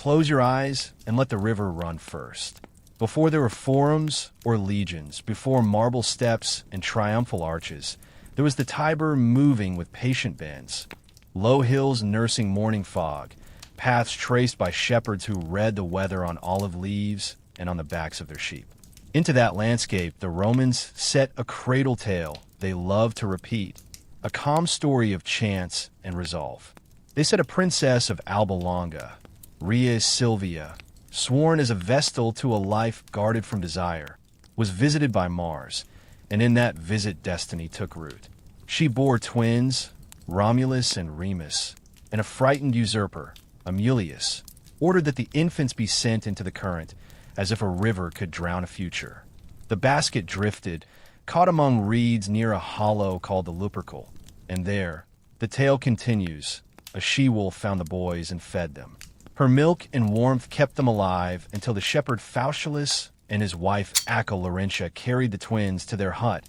Close your eyes and let the river run first. Before there were forums or legions, before marble steps and triumphal arches, there was the Tiber moving with patient bends, low hills nursing morning fog, paths traced by shepherds who read the weather on olive leaves and on the backs of their sheep. Into that landscape, the Romans set a cradle tale they loved to repeat, a calm story of chance and resolve. They said a princess of Alba Longa, Rhea Silvia, sworn as a vestal to a life guarded from desire, was visited by Mars, and in that visit destiny took root. She bore twins, Romulus and Remus, and a frightened usurper, Amulius, ordered that the infants be sent into the current, as if a river could drown a future. The basket drifted, caught among reeds near a hollow called the Lupercal, and there, the tale continues, a she-wolf found the boys and fed them. Her milk and warmth kept them alive until the shepherd Faustulus and his wife Acca Laurentia carried the twins to their hut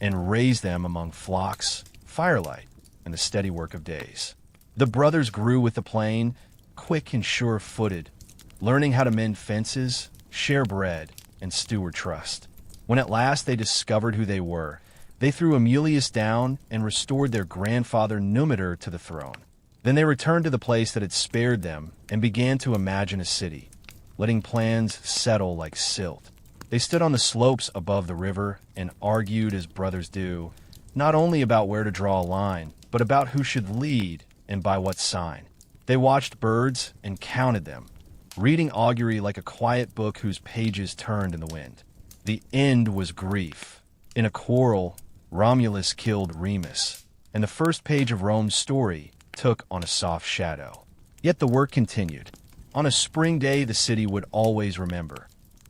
and raised them among flocks, firelight, and the steady work of days. The brothers grew with the plain, quick and sure-footed, learning how to mend fences, share bread, and steward trust. When at last they discovered who they were, they threw Amulius down and restored their grandfather Numitor to the throne. Then they returned to the place that had spared them and began to imagine a city, letting plans settle like silt. They stood on the slopes above the river and argued as brothers do, not only about where to draw a line, but about who should lead and by what sign. They watched birds and counted them, reading augury like a quiet book whose pages turned in the wind. The end was grief. In a quarrel, Romulus killed Remus, and the first page of Rome's story took on a soft shadow. Yet the work continued. On a spring day the city would always remember.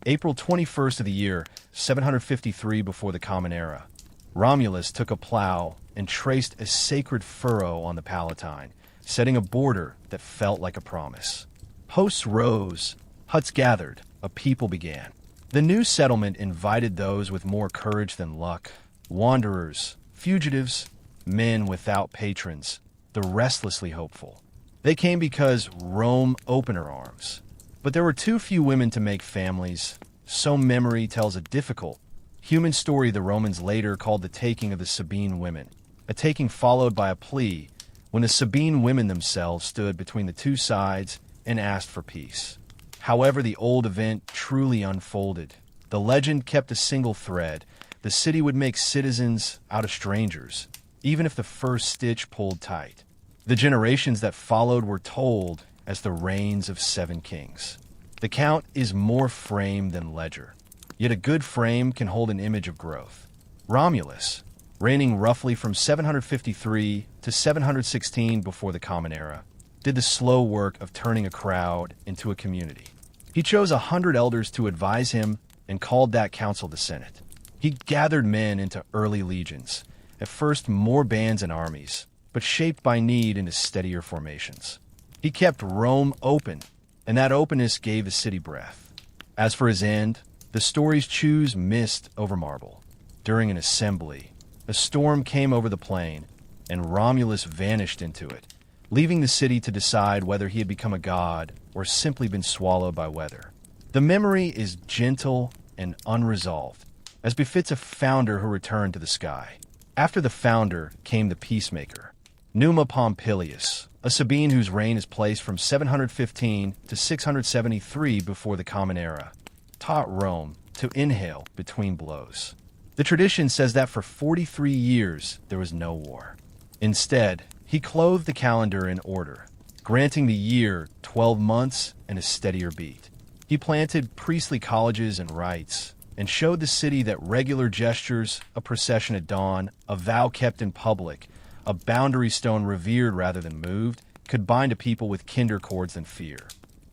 April 21st of the year, 753 before the Common Era. Romulus took a plow and traced a sacred furrow on the Palatine, setting a border that felt like a promise. Hosts rose, huts gathered, a people began. The new settlement invited those with more courage than luck, wanderers, fugitives, men without patrons, the restlessly hopeful. They came because Rome opened her arms. But there were too few women to make families, so memory tells a difficult, human story the Romans later called the taking of the Sabine women, a taking followed by a plea when the Sabine women themselves stood between the two sides and asked for peace. However the old event truly unfolded, the legend kept a single thread. The city would make citizens out of strangers, even if the first stitch pulled tight. The generations that followed were told as the reigns of 7 kings. The count is more frame than ledger, yet a good frame can hold an image of growth. Romulus, reigning roughly from 753 to 716 before the Common Era, did the slow work of turning a crowd into a community. He chose 100 elders to advise him and called that council the Senate. He gathered men into early legions, at first more bands and armies, but shaped by need into steadier formations. He kept Rome open, and that openness gave the city breath. As for his end, the stories choose mist over marble. During an assembly, a storm came over the plain, and Romulus vanished into it, leaving the city to decide whether he had become a god or simply been swallowed by weather. The memory is gentle and unresolved, as befits a founder who returned to the sky. After the founder came the peacemaker, Numa Pompilius, a Sabine whose reign is placed from 715 to 673 before the Common Era, taught Rome to inhale between blows. The tradition says that for 43 years there was no war. Instead, he clothed the calendar in order, granting the year 12 months and a steadier beat. He planted priestly colleges and rites, and showed the city that regular gestures, a procession at dawn, a vow kept in public, a boundary stone revered rather than moved, could bind a people with kinder cords than fear.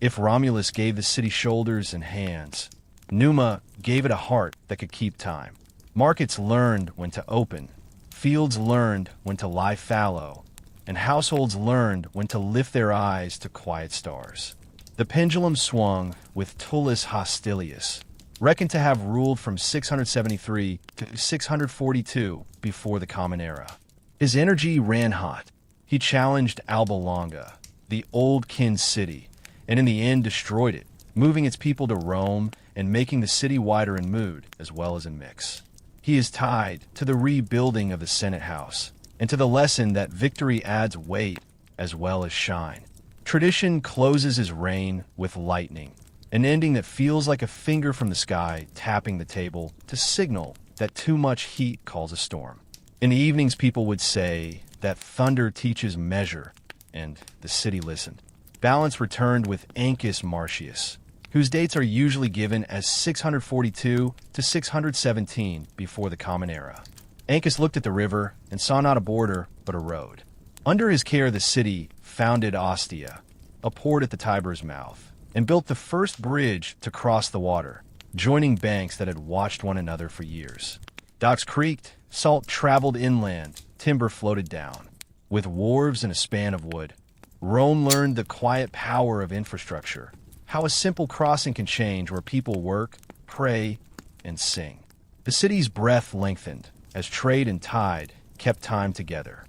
If Romulus gave the city shoulders and hands, Numa gave it a heart that could keep time. Markets learned when to open, fields learned when to lie fallow, and households learned when to lift their eyes to quiet stars. The pendulum swung with Tullus Hostilius, reckoned to have ruled from 673 to 642 before the Common Era. His energy ran hot. He challenged Alba Longa, the old kin city, and in the end destroyed it, moving its people to Rome and making the city wider in mood as well as in mix. He is tied to the rebuilding of the Senate House and to the lesson that victory adds weight as well as shine. Tradition closes his reign with lightning, an ending that feels like a finger from the sky tapping the table to signal that too much heat calls a storm. In the evenings, people would say that thunder teaches measure, and the city listened. Balance returned with Ancus Marcius, whose dates are usually given as 642 to 617 before the Common Era. Ancus looked at the river and saw not a border, but a road. Under his care, the city founded Ostia, a port at the Tiber's mouth, and built the first bridge to cross the water, joining banks that had watched one another for years. Docks creaked, salt traveled inland, timber floated down. With wharves and a span of wood, Rome learned the quiet power of infrastructure, how a simple crossing can change where people work, pray, and sing. The city's breath lengthened as trade and tide kept time together.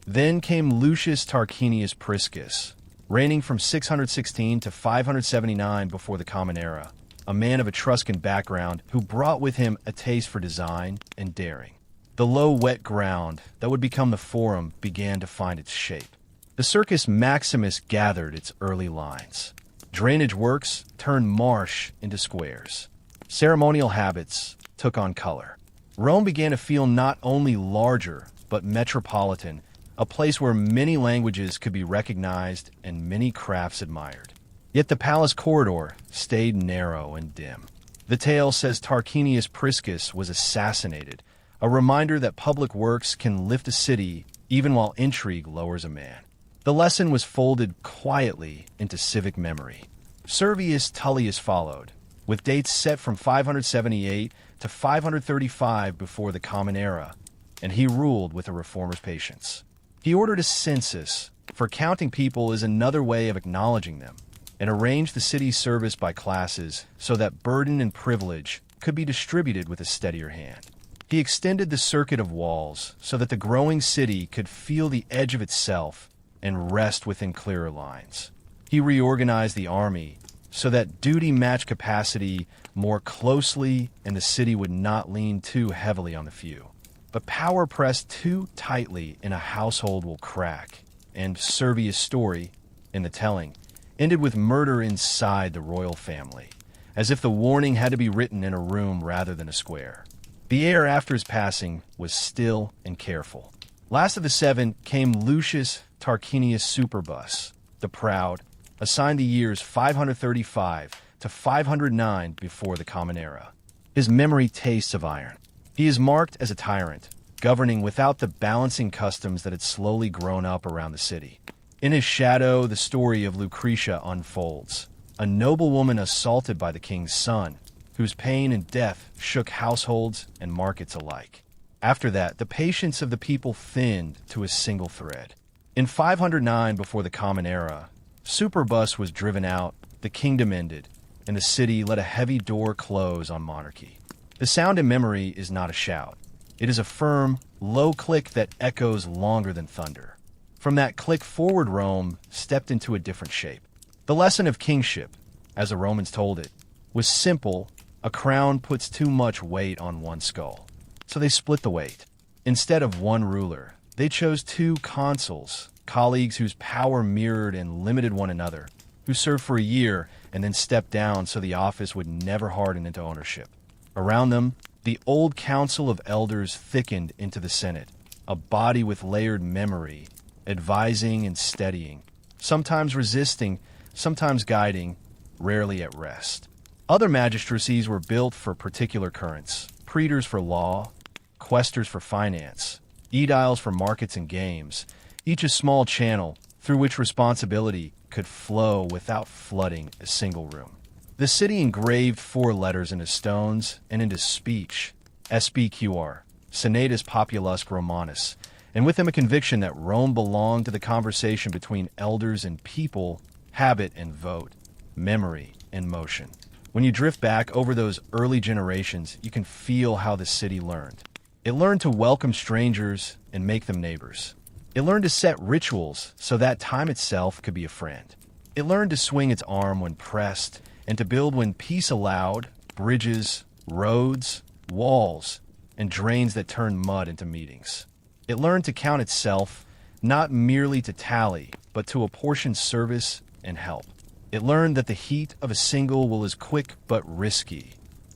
Then came Lucius Tarquinius Priscus, reigning from 616 to 579 before the Common Era, a man of Etruscan background who brought with him a taste for design and daring. The low, wet ground that would become the Forum began to find its shape. The Circus Maximus gathered its early lines. Drainage works turned marsh into squares. Ceremonial habits took on color. Rome began to feel not only larger, but metropolitan, a place where many languages could be recognized and many crafts admired. Yet the palace corridor stayed narrow and dim. The tale says Tarquinius Priscus was assassinated, a reminder that public works can lift a city even while intrigue lowers a man. The lesson was folded quietly into civic memory. Servius Tullius followed, with dates set from 578 to 535 before the Common Era, and he ruled with a reformer's patience. He ordered a census, for counting people is another way of acknowledging them, and arranged the city's service by classes so that burden and privilege could be distributed with a steadier hand. He extended the circuit of walls so that the growing city could feel the edge of itself and rest within clearer lines. He reorganized the army so that duty matched capacity more closely and the city would not lean too heavily on the few. But power pressed too tightly in a household will crack, and Servius' story, in the telling, ended with murder inside the royal family, as if the warning had to be written in a room rather than a square. The air after his passing was still and careful. Last of the seven came Lucius Tarquinius Superbus, the proud, assigned the years 535 to 509 before the Common Era. His memory tastes of iron. He is marked as a tyrant, governing without the balancing customs that had slowly grown up around the city. In his shadow, the story of Lucretia unfolds, a noblewoman assaulted by the king's son, whose pain and death shook households and markets alike. After that, the patience of the people thinned to a single thread. In 509 before the Common Era, Superbus was driven out, the kingdom ended, and the city let a heavy door close on monarchy. The sound in memory is not a shout. It is a firm, low click that echoes longer than thunder. From that click forward, Rome stepped into a different shape. The lesson of kingship, as the Romans told it, was simple. A crown puts too much weight on one skull. So they split the weight. Instead of one ruler, they chose two consuls, colleagues whose power mirrored and limited one another, who served for a year and then stepped down so the office would never harden into ownership. Around them, the old council of elders thickened into the Senate, a body with layered memory, advising and steadying, sometimes resisting, sometimes guiding, rarely at rest. Other magistracies were built for particular currents, praetors for law, quaestors for finance, aediles for markets and games, each a small channel through which responsibility could flow without flooding a single room. The city engraved 4 letters into stones and into speech, SBQR, Senatus Populusque Romanus, and with them a conviction that Rome belonged to the conversation between elders and people, habit and vote, memory and motion. When you drift back over those early generations, you can feel how the city learned. It learned to welcome strangers and make them neighbors. It learned to set rituals so that time itself could be a friend. It learned to swing its arm when pressed and to build when peace allowed, bridges, roads, walls, and drains that turned mud into meetings. It learned to count itself, not merely to tally, but to apportion service and help. It learned that the heat of a single will is quick but risky,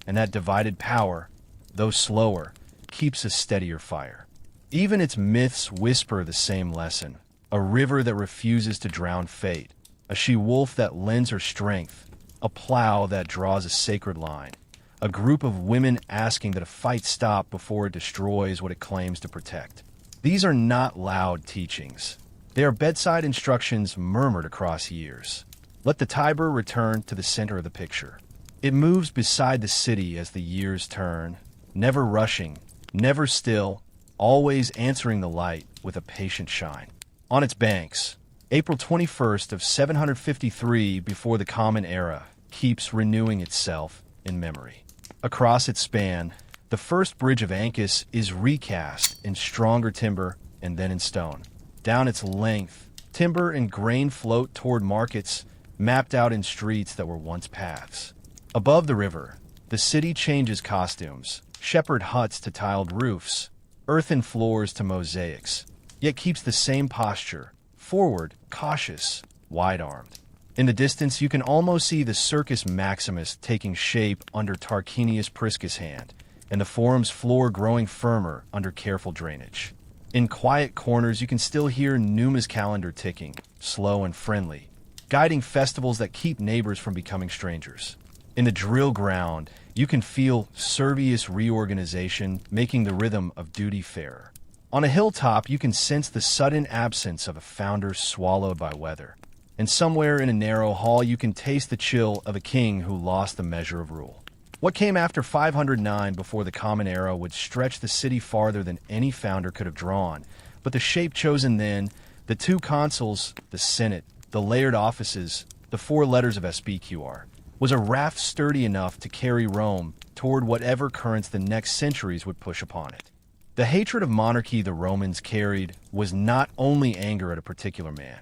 and that divided power, though slower, keeps a steadier fire. Even its myths whisper the same lesson: a river that refuses to drown fate, a she-wolf that lends her strength, a plow that draws a sacred line, a group of women asking that a fight stop before it destroys what it claims to protect. These are not loud teachings. They are bedside instructions murmured across years. Let the Tiber return to the center of the picture. It moves beside the city as the years turn, never rushing, never still, always answering the light with a patient shine. On its banks, April 21st of 753 before the Common Era keeps renewing itself in memory. Across its span, the first bridge of Ancus is recast in stronger timber and then in stone. Down its length, timber and grain float toward markets mapped out in streets that were once paths. Above the river, the city changes costumes, shepherd huts to tiled roofs, earthen floors to mosaics, yet keeps the same posture, forward, cautious, wide-armed. In the distance, you can almost see the Circus Maximus taking shape under Tarquinius Priscus' hand, and the forum's floor growing firmer under careful drainage. In quiet corners, you can still hear Numa's calendar ticking, slow and friendly, guiding festivals that keep neighbors from becoming strangers. In the drill ground, you can feel Servius reorganization making the rhythm of duty fairer. On a hilltop, you can sense the sudden absence of a founder swallowed by weather. And somewhere in a narrow hall, you can taste the chill of a king who lost the measure of rule. What came after 509 before the Common Era would stretch the city farther than any founder could have drawn, but the shape chosen then, the two consuls, the Senate, the layered offices, the four letters of SPQR, was a raft sturdy enough to carry Rome toward whatever currents the next centuries would push upon it. The hatred of monarchy the Romans carried was not only anger at a particular man.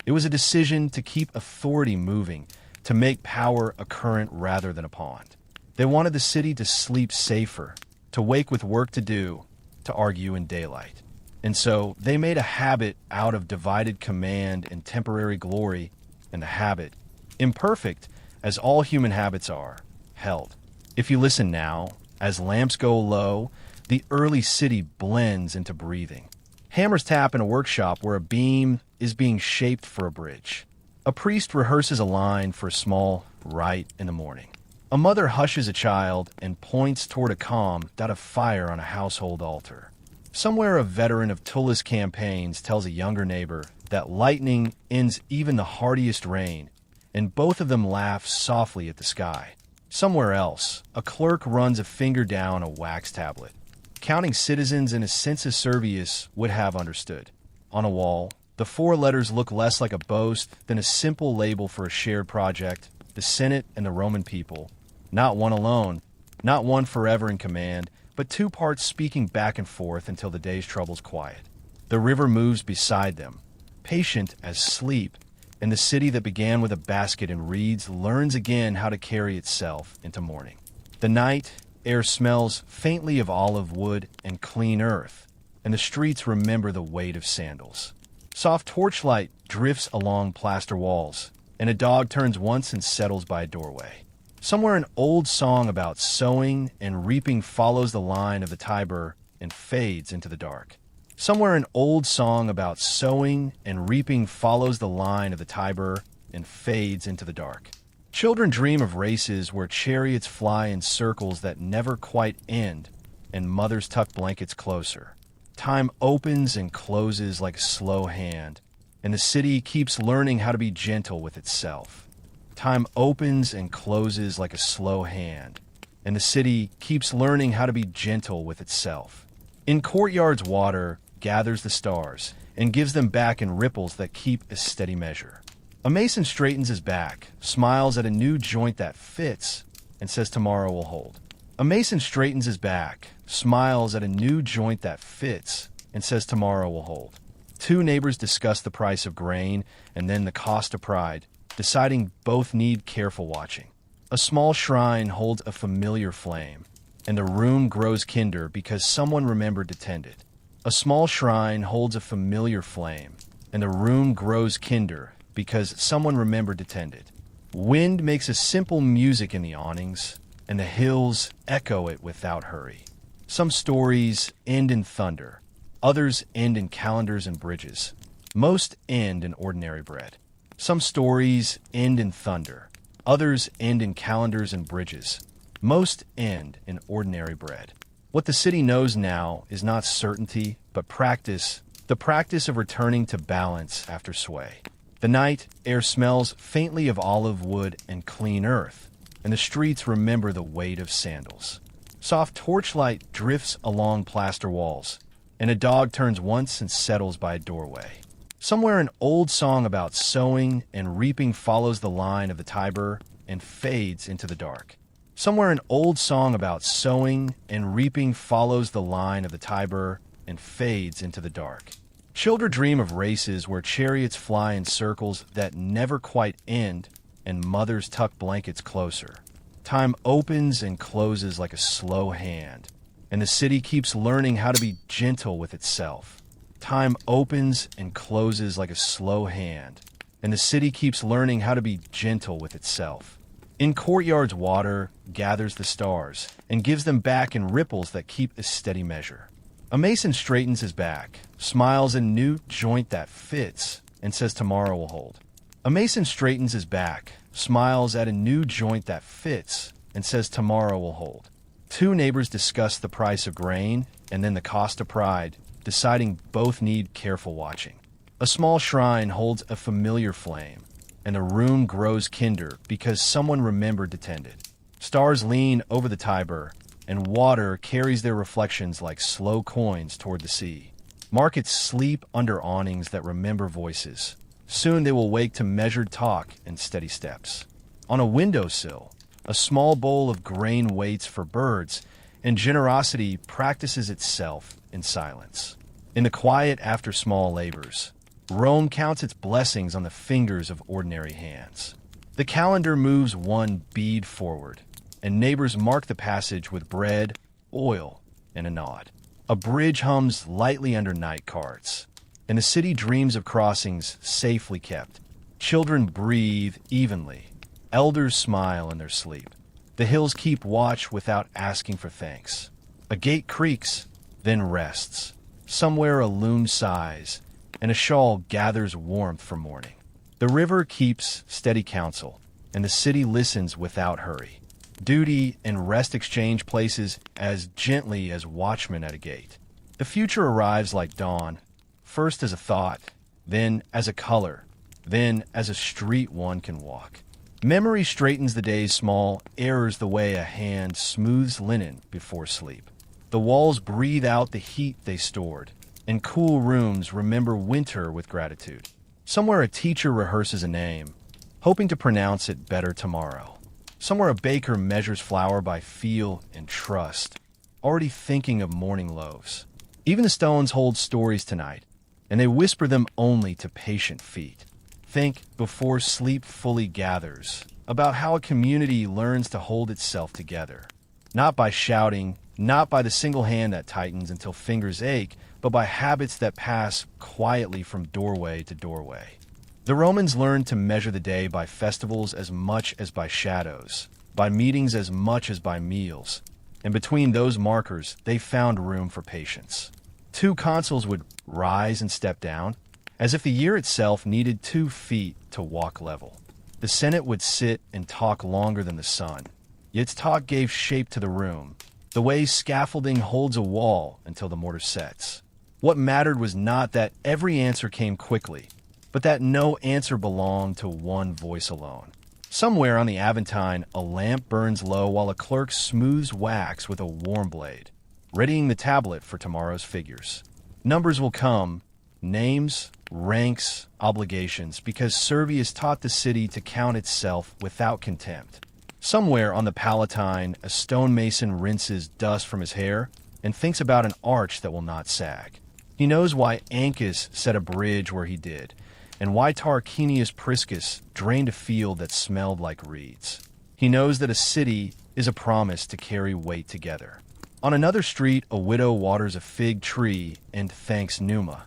It was a decision to keep authority moving, to make power a current rather than a pond. They wanted the city to sleep safer, to wake with work to do, to argue in daylight. And so they made a habit out of divided command and temporary glory, and the habit, imperfect as all human habits are, held. If you listen now, as lamps go low, the early city blends into breathing. Hammers tap in a workshop where a beam is being shaped for a bridge. A priest rehearses a line for a small rite in the morning. A mother hushes a child and points toward a calm dot of fire on a household altar. Somewhere a veteran of Tullus campaigns tells a younger neighbor that lightning ends even the hardiest rain, and both of them laugh softly at the sky. Somewhere else, a clerk runs a finger down a wax tablet. Counting citizens in a census Servius would have understood. On a wall, the four letters look less like a boast than a simple label for a shared project, the Senate and the Roman people. Not one alone, not one forever in command, but two parts speaking back and forth until the day's troubles quiet. The river moves beside them, patient as sleep, and the city that began with a basket and reeds learns again how to carry itself into morning. The night air smells faintly of olive wood and clean earth, and the streets remember the weight of sandals. Soft torchlight drifts along plaster walls, and a dog turns once and settles by a doorway. Somewhere an old song about sowing and reaping follows the line of the Tiber and fades into the dark. Somewhere an old song about sowing and reaping follows the line of the Tiber and fades into the dark. Children dream of races where chariots fly in circles that never quite end, and mothers tuck blankets closer. Time opens and closes like a slow hand, and the city keeps learning how to be gentle with itself. Time opens and closes like a slow hand, and the city keeps learning how to be gentle with itself. In courtyards, water gathers the stars and gives them back in ripples that keep a steady measure. A mason straightens his back, smiles at a new joint that fits, and says tomorrow will hold. A mason straightens his back, smiles at a new joint that fits, and says tomorrow will hold. Two neighbors discuss the price of grain and then the cost of pride, deciding both need careful watching. A small shrine holds a familiar flame, and the room grows kinder because someone remembered to tend it. A small shrine holds a familiar flame, and the room grows kinder because someone remembered to tend it. Wind makes a simple music in the awnings, and the hills echo it without hurry. Some stories end in thunder, others end in calendars and bridges. Most end in ordinary bread. Some stories end in thunder, others end in calendars and bridges. Most end in ordinary bread. What the city knows now is not certainty, but practice, the practice of returning to balance after sway. The night air smells faintly of olive wood and clean earth, and the streets remember the weight of sandals. Soft torchlight drifts along plaster walls, and a dog turns once and settles by a doorway. Somewhere an old song about sowing and reaping follows the line of the Tiber and fades into the dark. Somewhere an old song about sowing and reaping follows the line of the Tiber and fades into the dark. Children dream of races where chariots fly in circles that never quite end, and mothers tuck blankets closer. Time opens and closes like a slow hand, and the city keeps learning how to be gentle with itself. Time opens and closes like a slow hand, and the city keeps learning how to be gentle with itself. In courtyards, water gathers the stars and gives them back in ripples that keep a steady measure. A mason straightens his back, smiles a new joint that fits, and says tomorrow will hold. A mason straightens his back, smiles at a new joint that fits, and says tomorrow will hold. Two neighbors discuss the price of grain and then the cost of pride, deciding both need careful watching. A small shrine holds a familiar flame, and the room grows kinder because someone remembered to tend it. Stars lean over the Tiber, and water carries their reflections like slow coins toward the sea. Markets sleep under awnings that remember voices. Soon they will wake to measured talk and steady steps. On a windowsill, a small bowl of grain waits for birds, and generosity practices itself in silence. In the quiet after small labors, Rome counts its blessings on the fingers of ordinary hands. The calendar moves one bead forward, and neighbors mark the passage with bread, oil, and a nod. A bridge hums lightly under night carts, and the city dreams of crossings safely kept. Children breathe evenly. Elders smile in their sleep. The hills keep watch without asking for thanks. A gate creaks, then rests. Somewhere a loom sighs, and a shawl gathers warmth for morning. The river keeps steady counsel, and the city listens without hurry. Duty and rest exchange places as gently as watchmen at a gate. The future arrives like dawn, first as a thought, then as a color, then as a street one can walk. Memory straightens the day's small errors the way a hand smooths linen before sleep. The walls breathe out the heat they stored, and cool rooms remember winter with gratitude. Somewhere a teacher rehearses a name, hoping to pronounce it better tomorrow. Somewhere a baker measures flour by feel and trust, already thinking of morning loaves. Even the stones hold stories tonight, and they whisper them only to patient feet. Think, before sleep fully gathers, about how a community learns to hold itself together. Not by shouting, not by the single hand that tightens until fingers ache, but by habits that pass quietly from doorway to doorway. The Romans learned to measure the day by festivals as much as by shadows, by meetings as much as by meals, and between those markers they found room for patience. Two consuls would rise and step down, as if the year itself needed 2 feet to walk level. The Senate would sit and talk longer than the sun, yet its talk gave shape to the room, the way scaffolding holds a wall until the mortar sets. What mattered was not that every answer came quickly, but that no answer belonged to one voice alone. Somewhere on the Aventine, a lamp burns low while a clerk smooths wax with a warm blade, readying the tablet for tomorrow's figures. Numbers will come, names, ranks, obligations, because Servius taught the city to count itself without contempt. Somewhere on the Palatine, a stonemason rinses dust from his hair and thinks about an arch that will not sag. He knows why Ancus set a bridge where he did, and why Tarquinius Priscus drained a field that smelled like reeds. He knows that a city is a promise to carry weight together. On another street, a widow waters a fig tree and thanks Numa,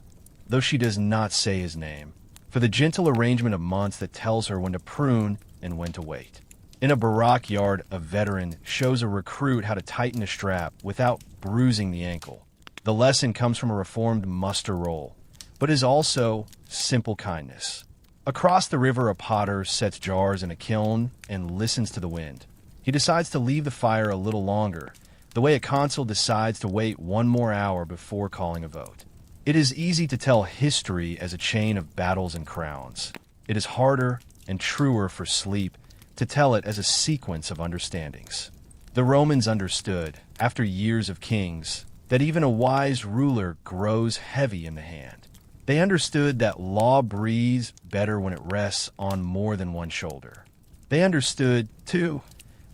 though she does not say his name, for the gentle arrangement of months that tells her when to prune and when to wait. In a barrack yard, a veteran shows a recruit how to tighten a strap without bruising the ankle. The lesson comes from a reformed muster roll, but is also simple kindness. Across the river, a potter sets jars in a kiln and listens to the wind. He decides to leave the fire a little longer, the way a consul decides to wait one more hour before calling a vote. It is easy to tell history as a chain of battles and crowns. It is harder and truer for sleep to tell it as a sequence of understandings. The Romans understood, after years of kings, that even a wise ruler grows heavy in the hand. They understood that law breathes better when it rests on more than one shoulder. They understood, too,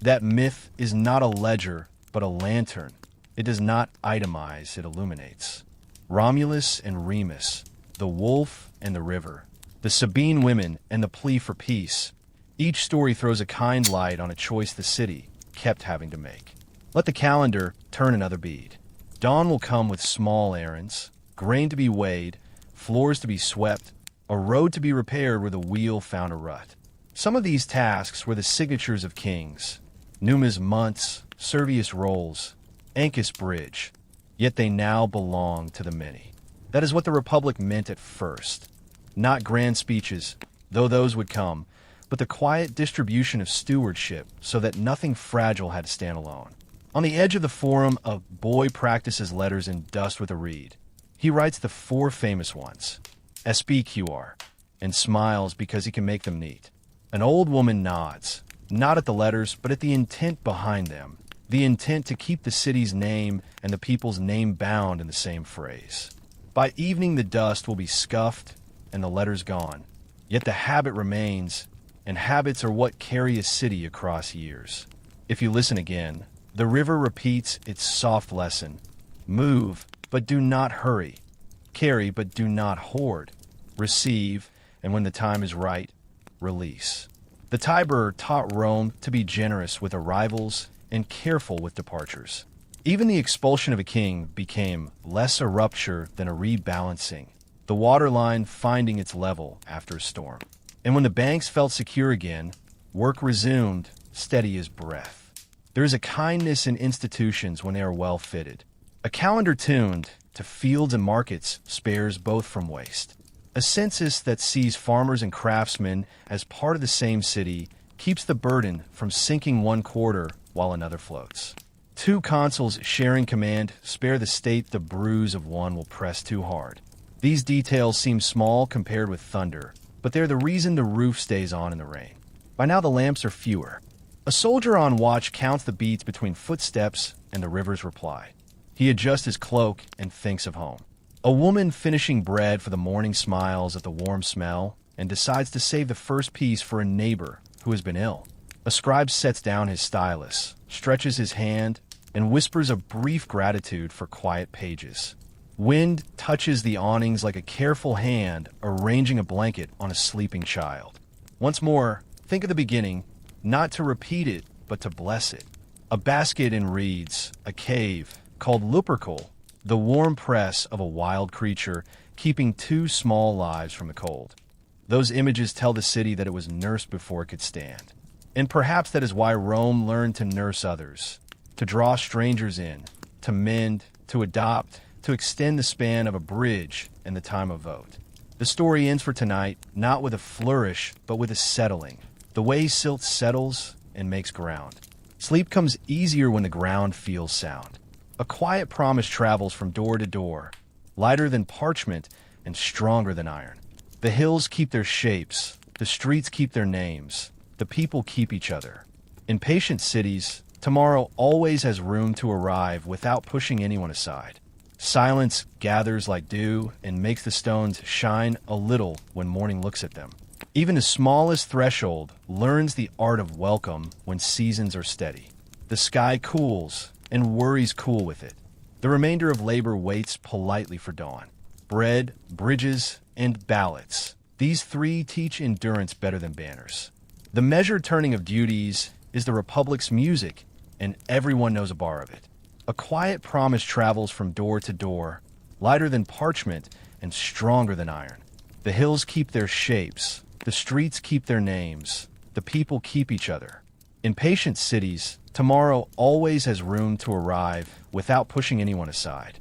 that myth is not a ledger, but a lantern. It does not itemize, it illuminates. Romulus and Remus, the wolf and the river, the Sabine women and the plea for peace. Each story throws a kind light on a choice the city kept having to make. Let the calendar turn another bead. Dawn will come with small errands, grain to be weighed, floors to be swept, a road to be repaired where the wheel found a rut. Some of these tasks were the signatures of kings, Numa's months, Servius rolls, Ancus bridge, yet they now belong to the many. That is what the Republic meant at first. Not grand speeches, though those would come, but the quiet distribution of stewardship so that nothing fragile had to stand alone. On the edge of the forum, a boy practices letters in dust with a reed. He writes the 4 famous ones, SBQR, and smiles because he can make them neat. An old woman nods, not at the letters, but at the intent behind them, the intent to keep the city's name and the people's name bound in the same phrase. By evening, the dust will be scuffed and the letters gone, yet the habit remains, and habits are what carry a city across years. If you listen again, the river repeats its soft lesson. Move, but do not hurry. Carry, but do not hoard. Receive, and when the time is right, release. The Tiber taught Rome to be generous with arrivals and careful with departures. Even the expulsion of a king became less a rupture than a rebalancing, the waterline finding its level after a storm. And when the banks felt secure again, work resumed, steady as breath. There is a kindness in institutions when they are well fitted. A calendar tuned to fields and markets spares both from waste. A census that sees farmers and craftsmen as part of the same city keeps the burden from sinking one quarter while another floats. 2 consuls sharing command spare the state the bruise of one will press too hard. These details seem small compared with thunder, but they're the reason the roof stays on in the rain. By now the lamps are fewer. A soldier on watch counts the beats between footsteps and the river's reply. He adjusts his cloak and thinks of home. A woman finishing bread for the morning smiles at the warm smell and decides to save the first piece for a neighbor who has been ill. A scribe sets down his stylus, stretches his hand, and whispers a brief gratitude for quiet pages. Wind touches the awnings like a careful hand arranging a blanket on a sleeping child. Once more, think of the beginning, not to repeat it, but to bless it. A basket in reeds, a cave, called Lupercal, the warm press of a wild creature keeping 2 small lives from the cold. Those images tell the city that it was nursed before it could stand. And perhaps that is why Rome learned to nurse others, to draw strangers in, to mend, to adopt, to extend the span of a bridge in the time of vote. The story ends for tonight, not with a flourish, but with a settling. The way silt settles and makes ground. Sleep comes easier when the ground feels sound. A quiet promise travels from door to door, lighter than parchment and stronger than iron. The hills keep their shapes, the streets keep their names, the people keep each other. In patient cities, tomorrow always has room to arrive without pushing anyone aside. Silence gathers like dew and makes the stones shine a little when morning looks at them. Even the smallest threshold learns the art of welcome when seasons are steady. The sky cools, and worries cool with it. The remainder of labor waits politely for dawn. Bread, bridges, and ballots. These three teach endurance better than banners. The measured turning of duties is the Republic's music, and everyone knows a bar of it. A quiet promise travels from door to door, lighter than parchment and stronger than iron. The hills keep their shapes, the streets keep their names, the people keep each other. In patient cities, tomorrow always has room to arrive without pushing anyone aside.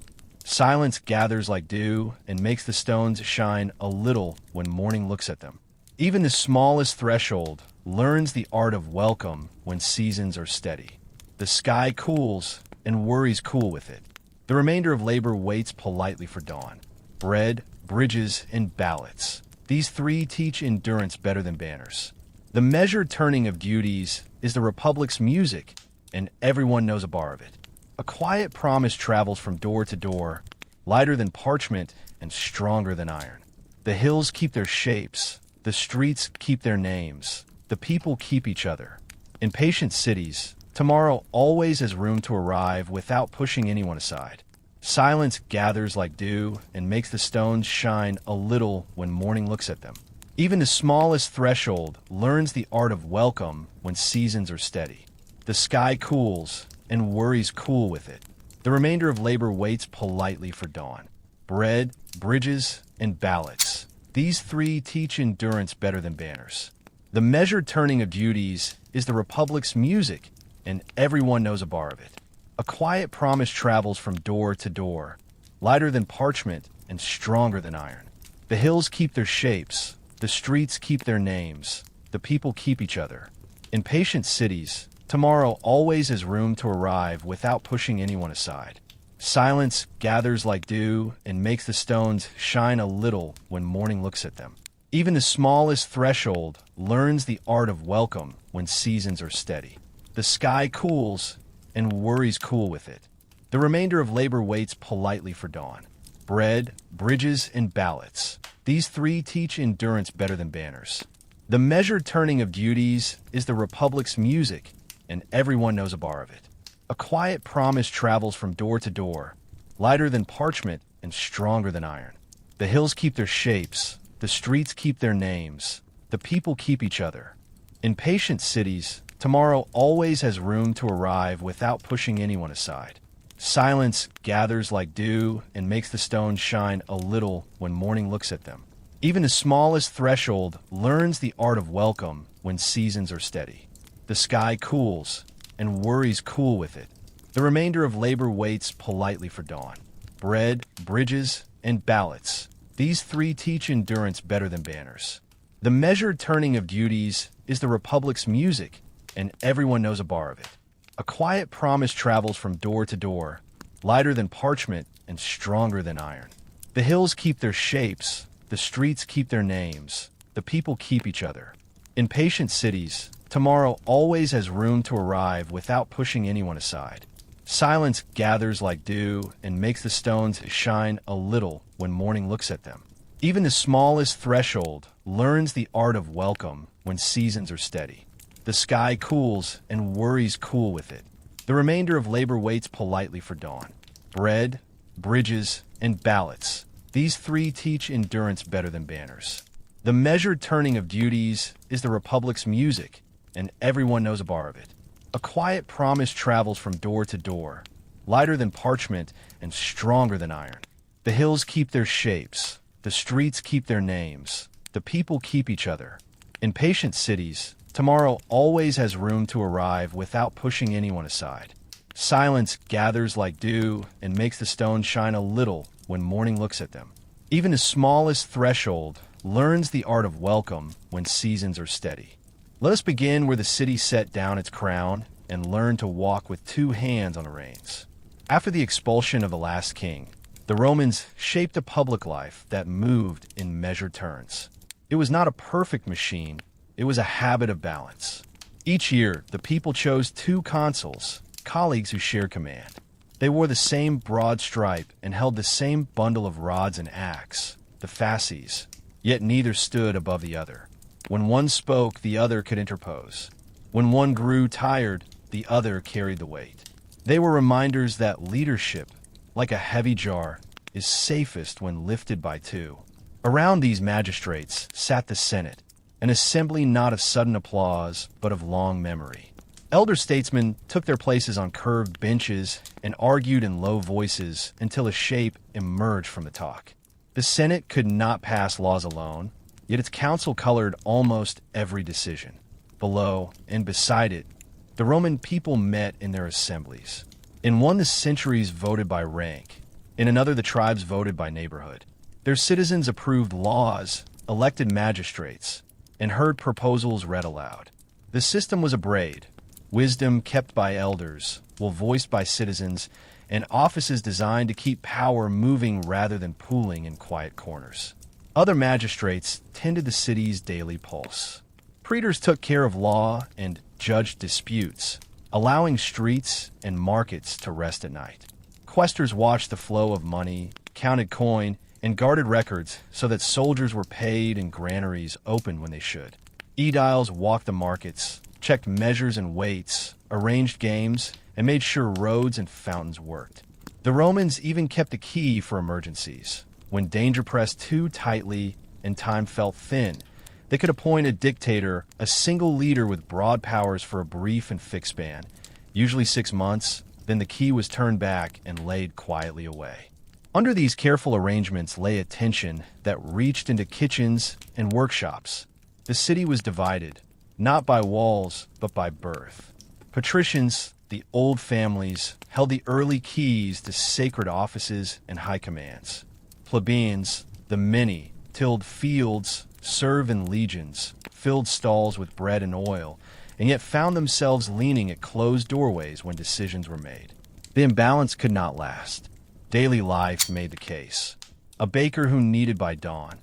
Silence gathers like dew and makes the stones shine a little when morning looks at them. Even the smallest threshold learns the art of welcome when seasons are steady. The sky cools and worries cool with it. The remainder of labor waits politely for dawn. Bread, bridges, and ballots. These three teach endurance better than banners. The measured turning of duties is the Republic's music, and everyone knows a bar of it. A quiet promise travels from door to door, lighter than parchment and stronger than iron. The hills keep their shapes, the streets keep their names, the people keep each other. In patient cities, tomorrow always has room to arrive without pushing anyone aside. Silence gathers like dew and makes the stones shine a little when morning looks at them. Even the smallest threshold learns the art of welcome when seasons are steady. The sky cools and worries cool with it. The remainder of labor waits politely for dawn. Bread, bridges, and ballots. These three teach endurance better than banners. The measured turning of duties is the Republic's music, and everyone knows a bar of it. A quiet promise travels from door to door, lighter than parchment and stronger than iron. The hills keep their shapes, the streets keep their names, the people keep each other. In patient cities, tomorrow always has room to arrive without pushing anyone aside. Silence gathers like dew and makes the stones shine a little when morning looks at them. Even the smallest threshold learns the art of welcome when seasons are steady. The sky cools and worries cool with it. The remainder of labor waits politely for dawn. Bread, bridges, and ballots. These three teach endurance better than banners. The measured turning of duties is the Republic's music, and everyone knows a bar of it. A quiet promise travels from door to door, lighter than parchment and stronger than iron. The hills keep their shapes, the streets keep their names, the people keep each other. In patient cities, tomorrow always has room to arrive without pushing anyone aside. Silence gathers like dew and makes the stones shine a little when morning looks at them. Even the smallest threshold learns the art of welcome when seasons are steady. The sky cools and worries cool with it. The remainder of labor waits politely for dawn. Bread, bridges, and ballots. These three teach endurance better than banners. The measured turning of duties is the Republic's music, and everyone knows a bar of it. A quiet promise travels from door to door, lighter than parchment and stronger than iron. The hills keep their shapes, the streets keep their names, the people keep each other. In patient cities, tomorrow always has room to arrive without pushing anyone aside. Silence gathers like dew and makes the stones shine a little when morning looks at them. Even the smallest threshold learns the art of welcome when seasons are steady. The sky cools and worries cool with it. The remainder of labor waits politely for dawn. Bread, bridges, and ballots. These three teach endurance better than banners. The measured turning of duties is the Republic's music, and everyone knows a bar of it. A quiet promise travels from door to door, lighter than parchment and stronger than iron. The hills keep their shapes, the streets keep their names, the people keep each other. In patient cities, tomorrow always has room to arrive without pushing anyone aside. Silence gathers like dew and makes the stones shine a little when morning looks at them. Even the smallest threshold learns the art of welcome when seasons are steady. Let us begin where the city set down its crown and learn to walk with two hands on the reins. After the expulsion of the last king, the Romans shaped a public life that moved in measured turns. It was not a perfect machine, it was a habit of balance. Each year, the people chose two consuls, colleagues who shared command. They wore the same broad stripe and held the same bundle of rods and axe, the fasces, yet neither stood above the other. When one spoke, the other could interpose. When one grew tired, the other carried the weight. They were reminders that leadership, like a heavy jar, is safest when lifted by two. Around these magistrates sat the Senate, an assembly not of sudden applause, but of long memory. Elder statesmen took their places on curved benches and argued in low voices until a shape emerged from the talk. The Senate could not pass laws alone, yet its council colored almost every decision. Below and beside it, the Roman people met in their assemblies. In one, the centuries voted by rank. In another, the tribes voted by neighborhood. Their citizens approved laws, elected magistrates, and heard proposals read aloud. The system was a braid. Wisdom kept by elders, will voiced by citizens, and offices designed to keep power moving rather than pooling in quiet corners. Other magistrates tended the city's daily pulse. Praetors took care of law and judged disputes, allowing streets and markets to rest at night. Quaestors watched the flow of money, counted coin, and guarded records so that soldiers were paid and granaries opened when they should. Aediles walked the markets, checked measures and weights, arranged games, and made sure roads and fountains worked. The Romans even kept a key for emergencies. When danger pressed too tightly and time felt thin, they could appoint a dictator, a single leader with broad powers for a brief and fixed span, usually 6 months, then the key was turned back and laid quietly away. Under these careful arrangements lay a tension that reached into kitchens and workshops. The city was divided, not by walls, but by birth. Patricians, the old families, held the early keys to sacred offices and high commands. Plebeians, the many, tilled fields, served in legions, filled stalls with bread and oil, and yet found themselves leaning at closed doorways when decisions were made. The imbalance could not last. Daily life made the case. A baker who kneaded by dawn,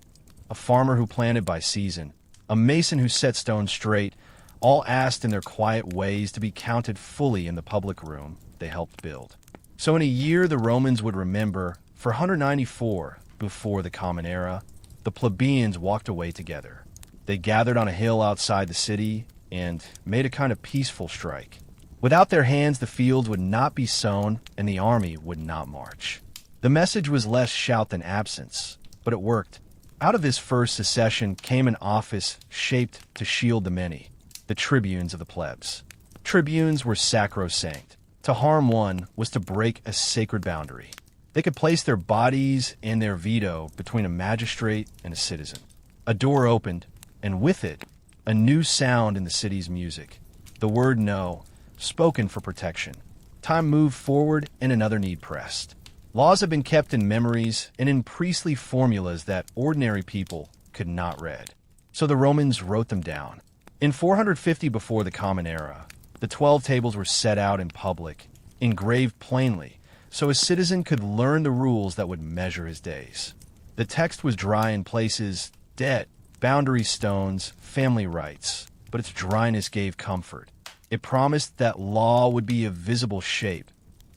a farmer who planted by season, a mason who set stones straight, all asked in their quiet ways to be counted fully in the public room they helped build. So in a year the Romans would remember, for 194 before the Common Era, the plebeians walked away together. They gathered on a hill outside the city and made a kind of peaceful strike. Without their hands, the fields would not be sown and the army would not march. The message was less shout than absence, but it worked. Out of this first secession came an office shaped to shield the many, the tribunes of the plebs. Tribunes were sacrosanct. To harm one was to break a sacred boundary. They could place their bodies and their veto between a magistrate and a citizen. A door opened, and with it, a new sound in the city's music. The word no, spoken for protection. Time moved forward and another need pressed. Laws have been kept in memories and in priestly formulas that ordinary people could not read. So the Romans wrote them down. In 450 before the Common Era, the 12 tables were set out in public, engraved plainly, so a citizen could learn the rules that would measure his days. The text was dry in places, debt, boundary stones, family rights, but its dryness gave comfort. It promised that law would be a visible shape,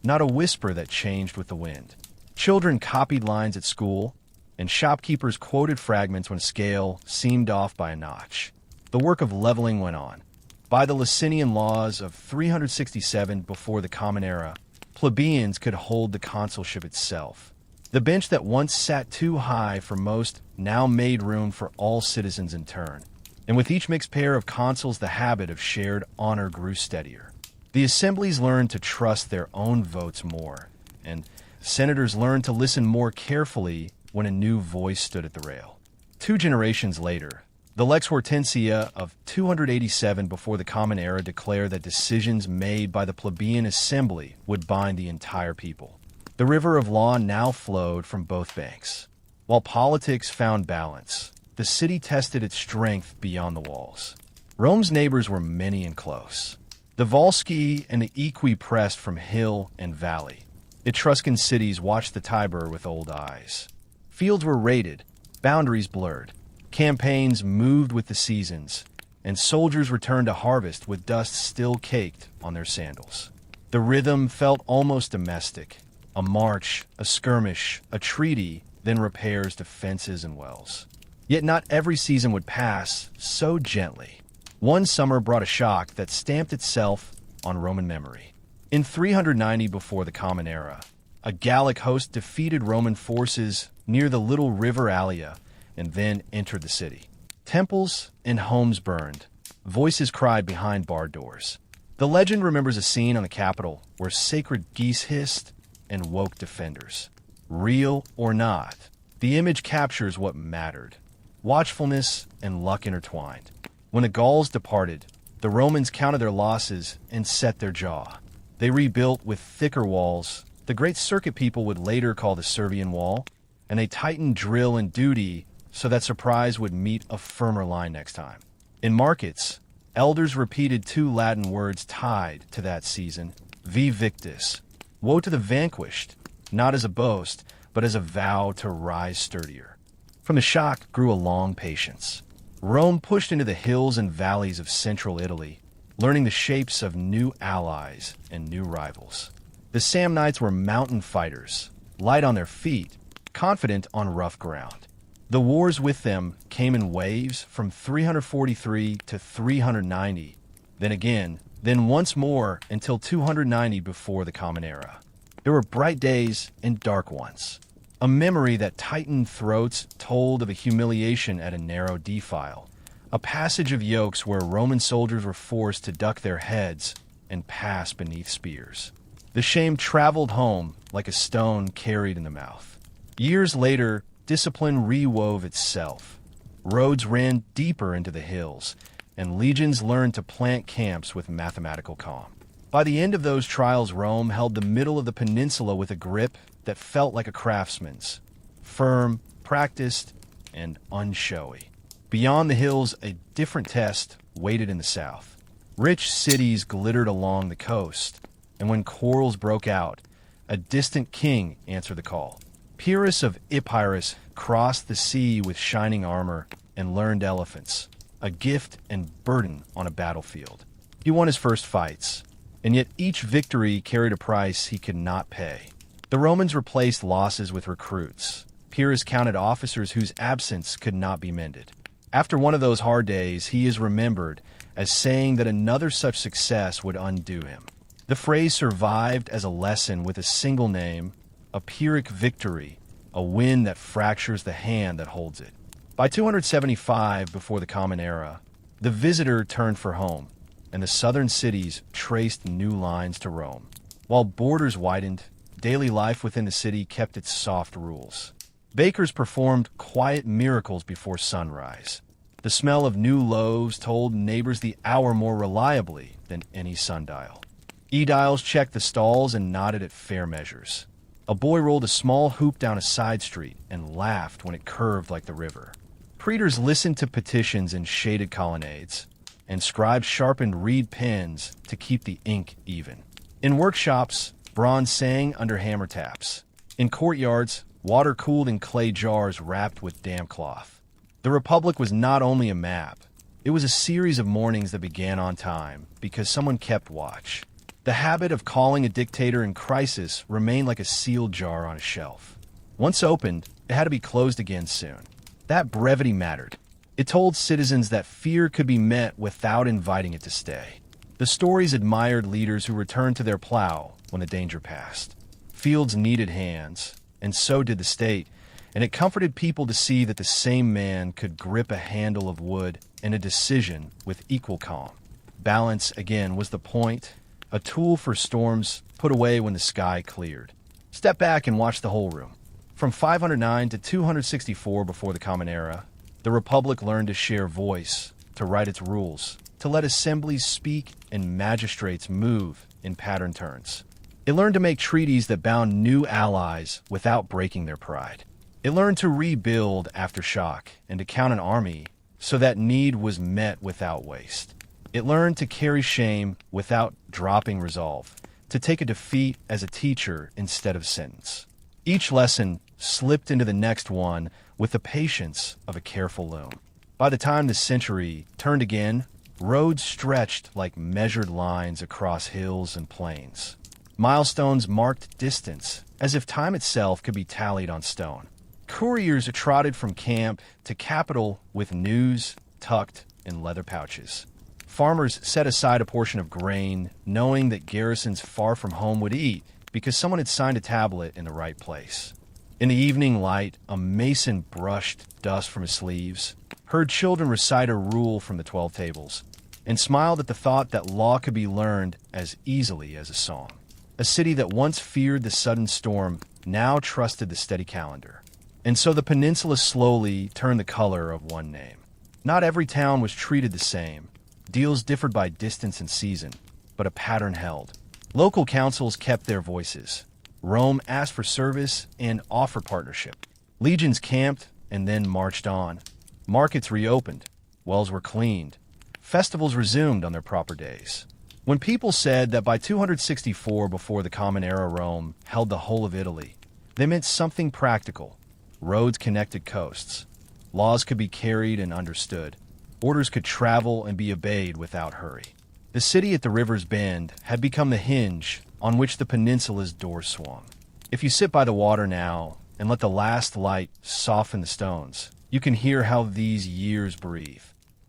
not a whisper that changed with the wind. Children copied lines at school, and shopkeepers quoted fragments when a scale seemed off by a notch. The work of leveling went on. By the Licinian laws of 367 before the Common Era, plebeians could hold the consulship itself. The bench that once sat too high for most now made room for all citizens in turn. And with each mixed pair of consuls, the habit of shared honor grew steadier. The assemblies learned to trust their own votes more, and senators learned to listen more carefully when a new voice stood at the rail. 2 generations later, the Lex Hortensia of 287 before the Common Era declared that decisions made by the plebeian assembly would bind the entire people. The river of law now flowed from both banks. While politics found balance, the city tested its strength beyond the walls. Rome's neighbors were many and close. The Volsci and the Equi pressed from hill and valley. Etruscan cities watched the Tiber with old eyes. Fields were raided, boundaries blurred. Campaigns moved with the seasons, and soldiers returned to harvest with dust still caked on their sandals. The rhythm felt almost domestic. A march, a skirmish, a treaty, then repairs to fences and wells. Yet not every season would pass so gently. One summer brought a shock that stamped itself on Roman memory. In 390 before the Common Era, a Gallic host defeated Roman forces near the little river Allia and then entered the city. Temples and homes burned. Voices cried behind barred doors. The legend remembers a scene on the Capitol where sacred geese hissed and woke defenders. Real or not, the image captures what mattered. Watchfulness and luck intertwined. When the Gauls departed, the Romans counted their losses and set their jaw. They rebuilt with thicker walls, the great circuit people would later call the Servian Wall, and they tightened drill and duty so that surprise would meet a firmer line next time. In markets, elders repeated two Latin words tied to that season, vi victis, woe to the vanquished, not as a boast, but as a vow to rise sturdier. From the shock grew a long patience. Rome pushed into the hills and valleys of central Italy, learning the shapes of new allies and new rivals. The Samnites were mountain fighters, light on their feet, confident on rough ground. The wars with them came in waves from 343 to 390, then again, then once more until 290 before the Common Era. There were bright days and dark ones. A memory that tightened throats told of a humiliation at a narrow defile, a passage of yokes where Roman soldiers were forced to duck their heads and pass beneath spears. The shame traveled home like a stone carried in the mouth. Years later, discipline rewove itself. Roads ran deeper into the hills, and legions learned to plant camps with mathematical calm. By the end of those trials, Rome held the middle of the peninsula with a grip that felt like a craftsman's, firm, practiced, and unshowy. Beyond the hills, a different test waited in the south. Rich cities glittered along the coast, and when quarrels broke out, a distant king answered the call. Pyrrhus of Epirus crossed the sea with shining armor and learned elephants, a gift and burden on a battlefield. He won his first fights, and yet each victory carried a price he could not pay. The Romans replaced losses with recruits. Pyrrhus counted officers whose absence could not be mended. After one of those hard days, he is remembered as saying that another such success would undo him. The phrase survived as a lesson with a single name, a Pyrrhic victory, a win that fractures the hand that holds it. By 275 before the Common Era, the visitor turned for home, and the southern cities traced new lines to Rome. While borders widened, daily life within the city kept its soft rules. Bakers performed quiet miracles before sunrise. The smell of new loaves told neighbors the hour more reliably than any sundial. Aediles checked the stalls and nodded at fair measures. A boy rolled a small hoop down a side street and laughed when it curved like the river. Praetors listened to petitions in shaded colonnades, and scribes sharpened reed pens to keep the ink even. In workshops, bronze sang under hammer taps. In courtyards, water cooled in clay jars wrapped with damp cloth. The Republic was not only a map, it was a series of mornings that began on time because someone kept watch. The habit of calling a dictator in crisis remained like a sealed jar on a shelf. Once opened, it had to be closed again soon. That brevity mattered. It told citizens that fear could be met without inviting it to stay. The stories admired leaders who returned to their plow when the danger passed. Fields needed hands, and so did the state, and it comforted people to see that the same man could grip a handle of wood and a decision with equal calm. Balance, again, was the point, a tool for storms put away when the sky cleared. Step back and watch the whole room. From 509 to 264 before the Common Era, the Republic learned to share voice, to write its rules, to let assemblies speak and magistrates move in pattern turns. It learned to make treaties that bound new allies without breaking their pride. It learned to rebuild after shock and to count an army so that need was met without waste. It learned to carry shame without dropping resolve, to take a defeat as a teacher instead of sentence. Each lesson slipped into the next one with the patience of a careful loom. By the time the century turned again, roads stretched like measured lines across hills and plains. Milestones marked distance, as if time itself could be tallied on stone. Couriers trotted from camp to capital with news tucked in leather pouches. Farmers set aside a portion of grain, knowing that garrisons far from home would eat because someone had signed a tablet in the right place. In the evening light, a mason brushed dust from his sleeves, heard children recite a rule from the 12 tables, and smiled at the thought that law could be learned as easily as a song. A city that once feared the sudden storm now trusted the steady calendar. And so the peninsula slowly turned the color of one name. Not every town was treated the same. Deals differed by distance and season, but a pattern held. Local councils kept their voices. Rome asked for service and offered partnership. Legions camped and then marched on. Markets reopened. Wells were cleaned. Festivals resumed on their proper days. When people said that by 264 before the Common Era Rome held the whole of Italy, they meant something practical. Roads connected coasts. Laws could be carried and understood. Orders could travel and be obeyed without hurry. The city at the river's bend had become the hinge on which the peninsula's door swung. If you sit by the water now and let the last light soften the stones, you can hear how these years breathe.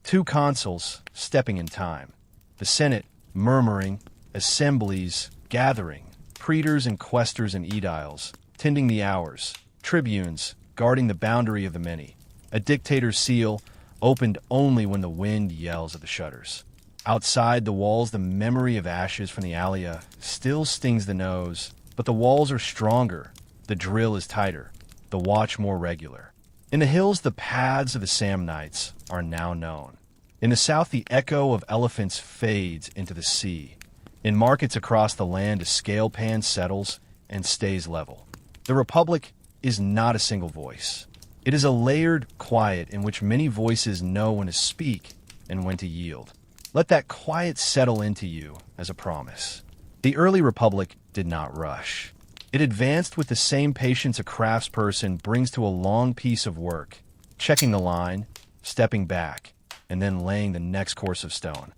2 consuls stepping in time. The Senate murmuring, assemblies gathering, praetors and quaestors and aediles tending the hours, tribunes guarding the boundary of the many. A dictator's seal opened only when the wind yells at the shutters. Outside the walls, the memory of ashes from the Alia still stings the nose, but the walls are stronger, the drill is tighter, the watch more regular. In the hills, the paths of the Samnites are now known. In the south, the echo of elephants fades into the sea. In markets across the land, a scale pan settles and stays level. The Republic is not a single voice. It is a layered quiet in which many voices know when to speak and when to yield. Let that quiet settle into you as a promise. The early Republic did not rush. It advanced with the same patience a craftsperson brings to a long piece of work, checking the line, stepping back, and then laying the next course of stone.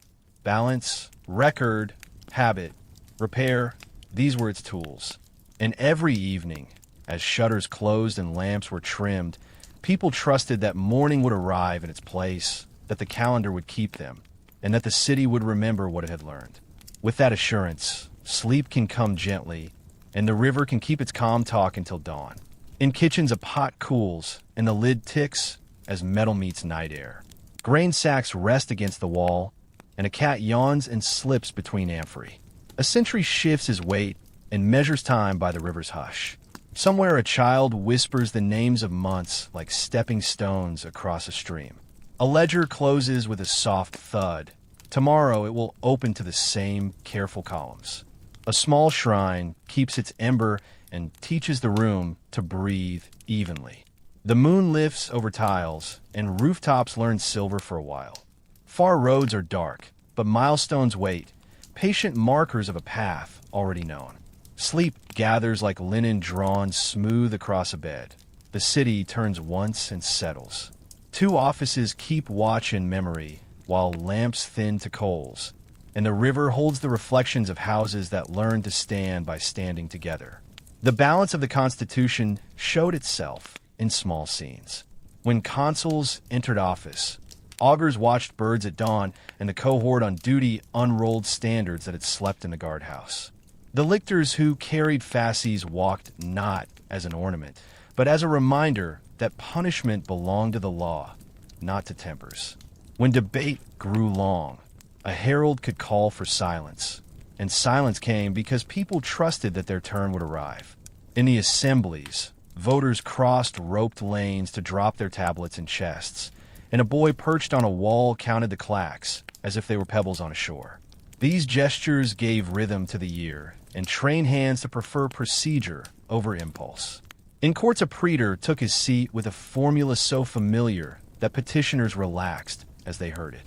Balance, record, habit, repair, these were its tools. And every evening, as shutters closed and lamps were trimmed, people trusted that morning would arrive in its place, that the calendar would keep them, and that the city would remember what it had learned. With that assurance, sleep can come gently, and the river can keep its calm talk until dawn. In kitchens, a pot cools, and the lid ticks as metal meets night air. Grain sacks rest against the wall, and a cat yawns and slips between amphorae. A sentry shifts his weight and measures time by the river's hush. Somewhere a child whispers the names of months like stepping stones across a stream. A ledger closes with a soft thud. Tomorrow it will open to the same careful columns. A small shrine keeps its ember and teaches the room to breathe evenly. The moon lifts over tiles, and rooftops learn silver for a while. Far roads are dark, but milestones wait, patient markers of a path already known. Sleep gathers like linen drawn smooth across a bed. The city turns once and settles. 2 offices keep watch in memory, while lamps thin to coals, and the river holds the reflections of houses that learn to stand by standing together. The balance of the Constitution showed itself in small scenes. When consuls entered office, augurs watched birds at dawn, and the cohort on duty unrolled standards that had slept in the guardhouse. The lictors who carried fasces walked not as an ornament, but as a reminder that punishment belonged to the law, not to tempers. When debate grew long, a herald could call for silence, and silence came because people trusted that their turn would arrive. In the assemblies, voters crossed roped lanes to drop their tablets in chests, and a boy perched on a wall counted the clacks as if they were pebbles on a shore. These gestures gave rhythm to the year and trained hands to prefer procedure over impulse. In courts, a praetor took his seat with a formula so familiar that petitioners relaxed as they heard it.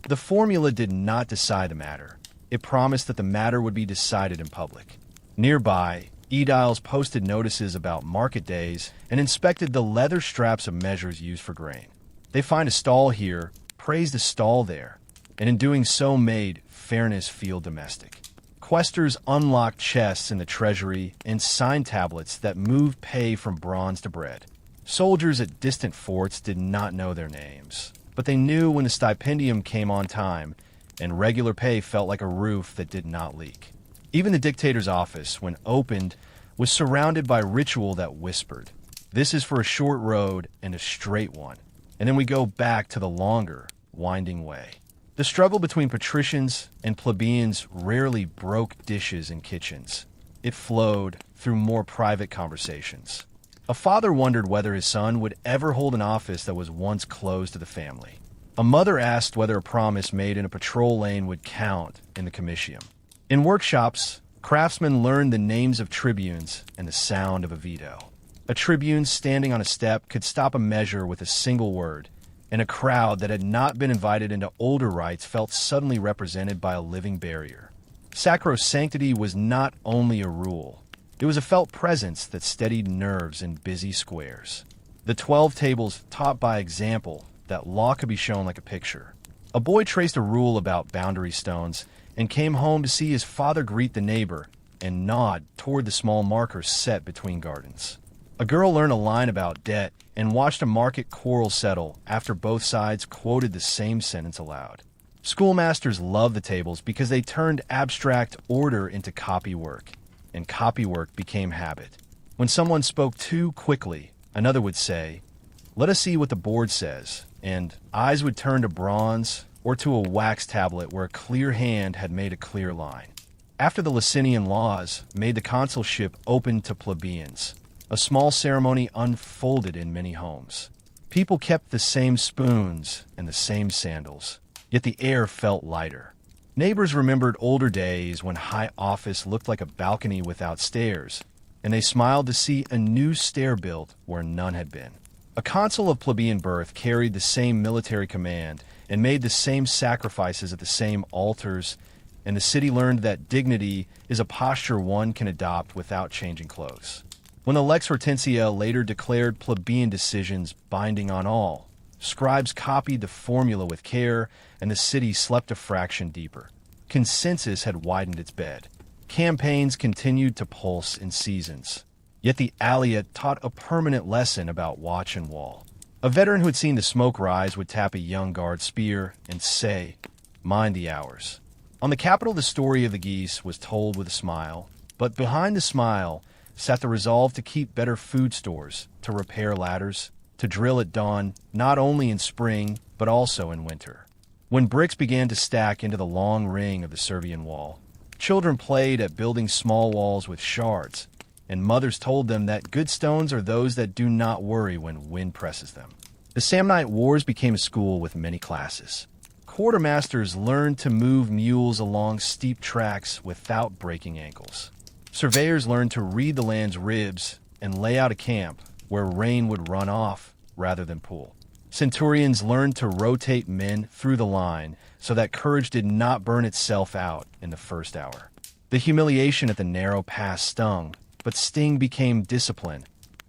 The formula did not decide the matter. It promised that the matter would be decided in public. Nearby, aediles posted notices about market days and inspected the leather straps of measures used for grain. They find a stall here, praised a stall there, and in doing so made fairness feel domestic. Quaestors unlocked chests in the treasury and signed tablets that moved pay from bronze to bread. Soldiers at distant forts did not know their names, but they knew when the stipendium came on time, and regular pay felt like a roof that did not leak. Even the dictator's office, when opened, was surrounded by ritual that whispered, This is for a short road and a straight one, and then we go back to the longer, winding way. The struggle between patricians and plebeians rarely broke dishes in kitchens. It flowed through more private conversations. A father wondered whether his son would ever hold an office that was once closed to the family. A mother asked whether a promise made in a patrol lane would count in the comitium. In workshops, craftsmen learned the names of tribunes and the sound of a veto. A tribune standing on a step could stop a measure with a single word, and a crowd that had not been invited into older rites felt suddenly represented by a living barrier. Sacrosanctity was not only a rule. It was a felt presence that steadied nerves in busy squares. The 12 tables taught by example that law could be shown like a picture. A boy traced a rule about boundary stones and came home to see his father greet the neighbor and nod toward the small markers set between gardens. A girl learned a line about debt and watched a market quarrel settle after both sides quoted the same sentence aloud. Schoolmasters loved the tables because they turned abstract order into copy work, and copy work became habit. When someone spoke too quickly, another would say, "Let us see what the board says," and eyes would turn to bronze or to a wax tablet where a clear hand had made a clear line. After the Licinian laws made the consulship open to plebeians, a small ceremony unfolded in many homes. People kept the same spoons and the same sandals, yet the air felt lighter. Neighbors remembered older days when high office looked like a balcony without stairs, and they smiled to see a new stair built where none had been. A consul of plebeian birth carried the same military command and made the same sacrifices at the same altars, and the city learned that dignity is a posture one can adopt without changing clothes. When the Lex Hortensia later declared plebeian decisions binding on all, scribes copied the formula with care, and the city slept a fraction deeper. Consensus had widened its bed. Campaigns continued to pulse in seasons. Yet the Allia taught a permanent lesson about watch and wall. A veteran who had seen the smoke rise would tap a young guard's spear and say, "Mind the hours." On the capital, the story of the geese was told with a smile, but behind the smile sat the resolve to keep better food stores, to repair ladders, to drill at dawn, not only in spring, but also in winter. When bricks began to stack into the long ring of the Servian wall, children played at building small walls with shards, and mothers told them that good stones are those that do not worry when wind presses them. The Samnite Wars became a school with many classes. Quartermasters learned to move mules along steep tracks without breaking ankles. Surveyors learned to read the land's ribs and lay out a camp where rain would run off rather than pool. Centurions learned to rotate men through the line so that courage did not burn itself out in the first hour. The humiliation at the narrow pass stung, but sting became discipline,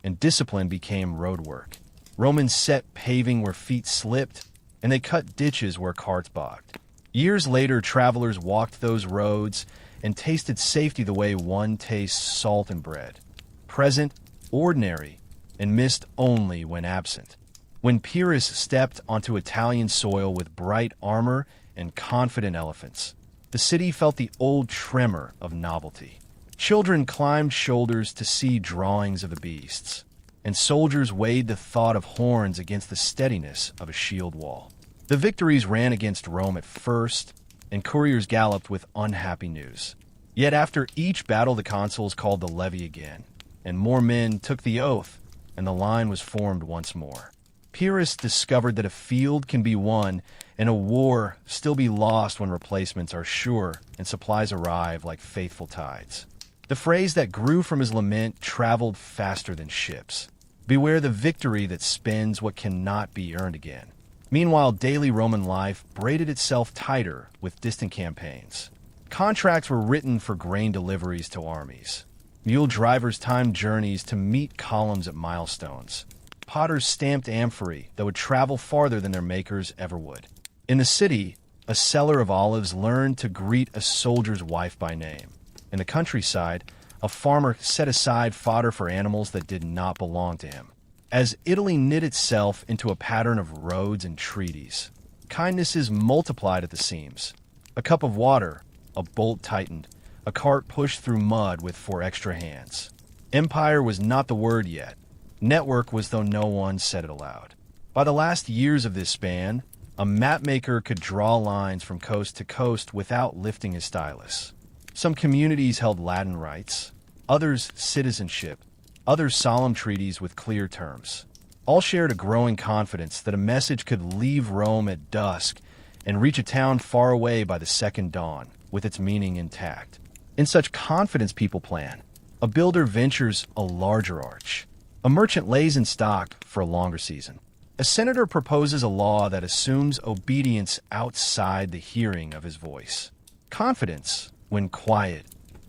and discipline became road work. Romans set paving where feet slipped, and they cut ditches where carts bogged. Years later, travelers walked those roads and tasted safety the way one tastes salt and bread. Present, ordinary, and missed only when absent. When Pyrrhus stepped onto Italian soil with bright armor and confident elephants, the city felt the old tremor of novelty. Children climbed shoulders to see drawings of the beasts, and soldiers weighed the thought of horns against the steadiness of a shield wall. The victories ran against Rome at first, and couriers galloped with unhappy news. Yet after each battle the consuls called the levy again, and more men took the oath, and the line was formed once more. Pyrrhus discovered that a field can be won and a war still be lost when replacements are sure and supplies arrive like faithful tides. The phrase that grew from his lament traveled faster than ships. Beware the victory that spends what cannot be earned again. Meanwhile, daily Roman life braided itself tighter with distant campaigns. Contracts were written for grain deliveries to armies. Mule drivers timed journeys to meet columns at milestones. Potters stamped amphorae that would travel farther than their makers ever would. In the city, a seller of olives learned to greet a soldier's wife by name. In the countryside, a farmer set aside fodder for animals that did not belong to him. As Italy knit itself into a pattern of roads and treaties, kindnesses multiplied at the seams. A cup of water, a bolt tightened, a cart pushed through mud with 4 extra hands. Empire was not the word yet. Network was though no one said it aloud. By the last years of this span, a mapmaker could draw lines from coast to coast without lifting his stylus. Some communities held Latin rights, others citizenship, others solemn treaties with clear terms. All shared a growing confidence that a message could leave Rome at dusk and reach a town far away by the second dawn, with its meaning intact. In such confidence, people plan. A builder ventures a larger arch. A merchant lays in stock for a longer season. A senator proposes a law that assumes obedience outside the hearing of his voice. Confidence, when quiet,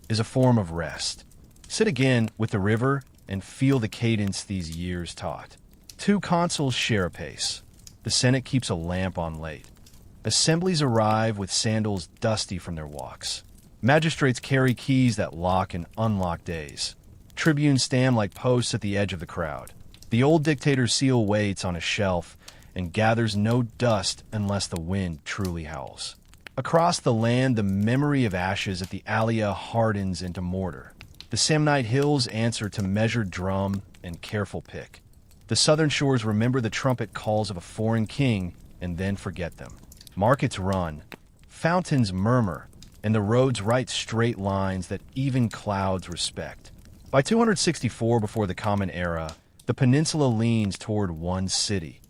is a form of rest. Sit again with the river and feel the cadence these years taught. Two consuls share a pace. The Senate keeps a lamp on late. Assemblies arrive with sandals dusty from their walks. Magistrates carry keys that lock and unlock days. Tribunes stand like posts at the edge of the crowd. The old dictator's seal waits on a shelf and gathers no dust unless the wind truly howls. Across the land, the memory of ashes at the Alia hardens into mortar. The Samnite hills answer to measured drum and careful pick. The southern shores remember the trumpet calls of a foreign king and then forget them. Markets run, fountains murmur, and the roads write straight lines that even clouds respect. By 264 before the Common Era, the peninsula leans toward one city,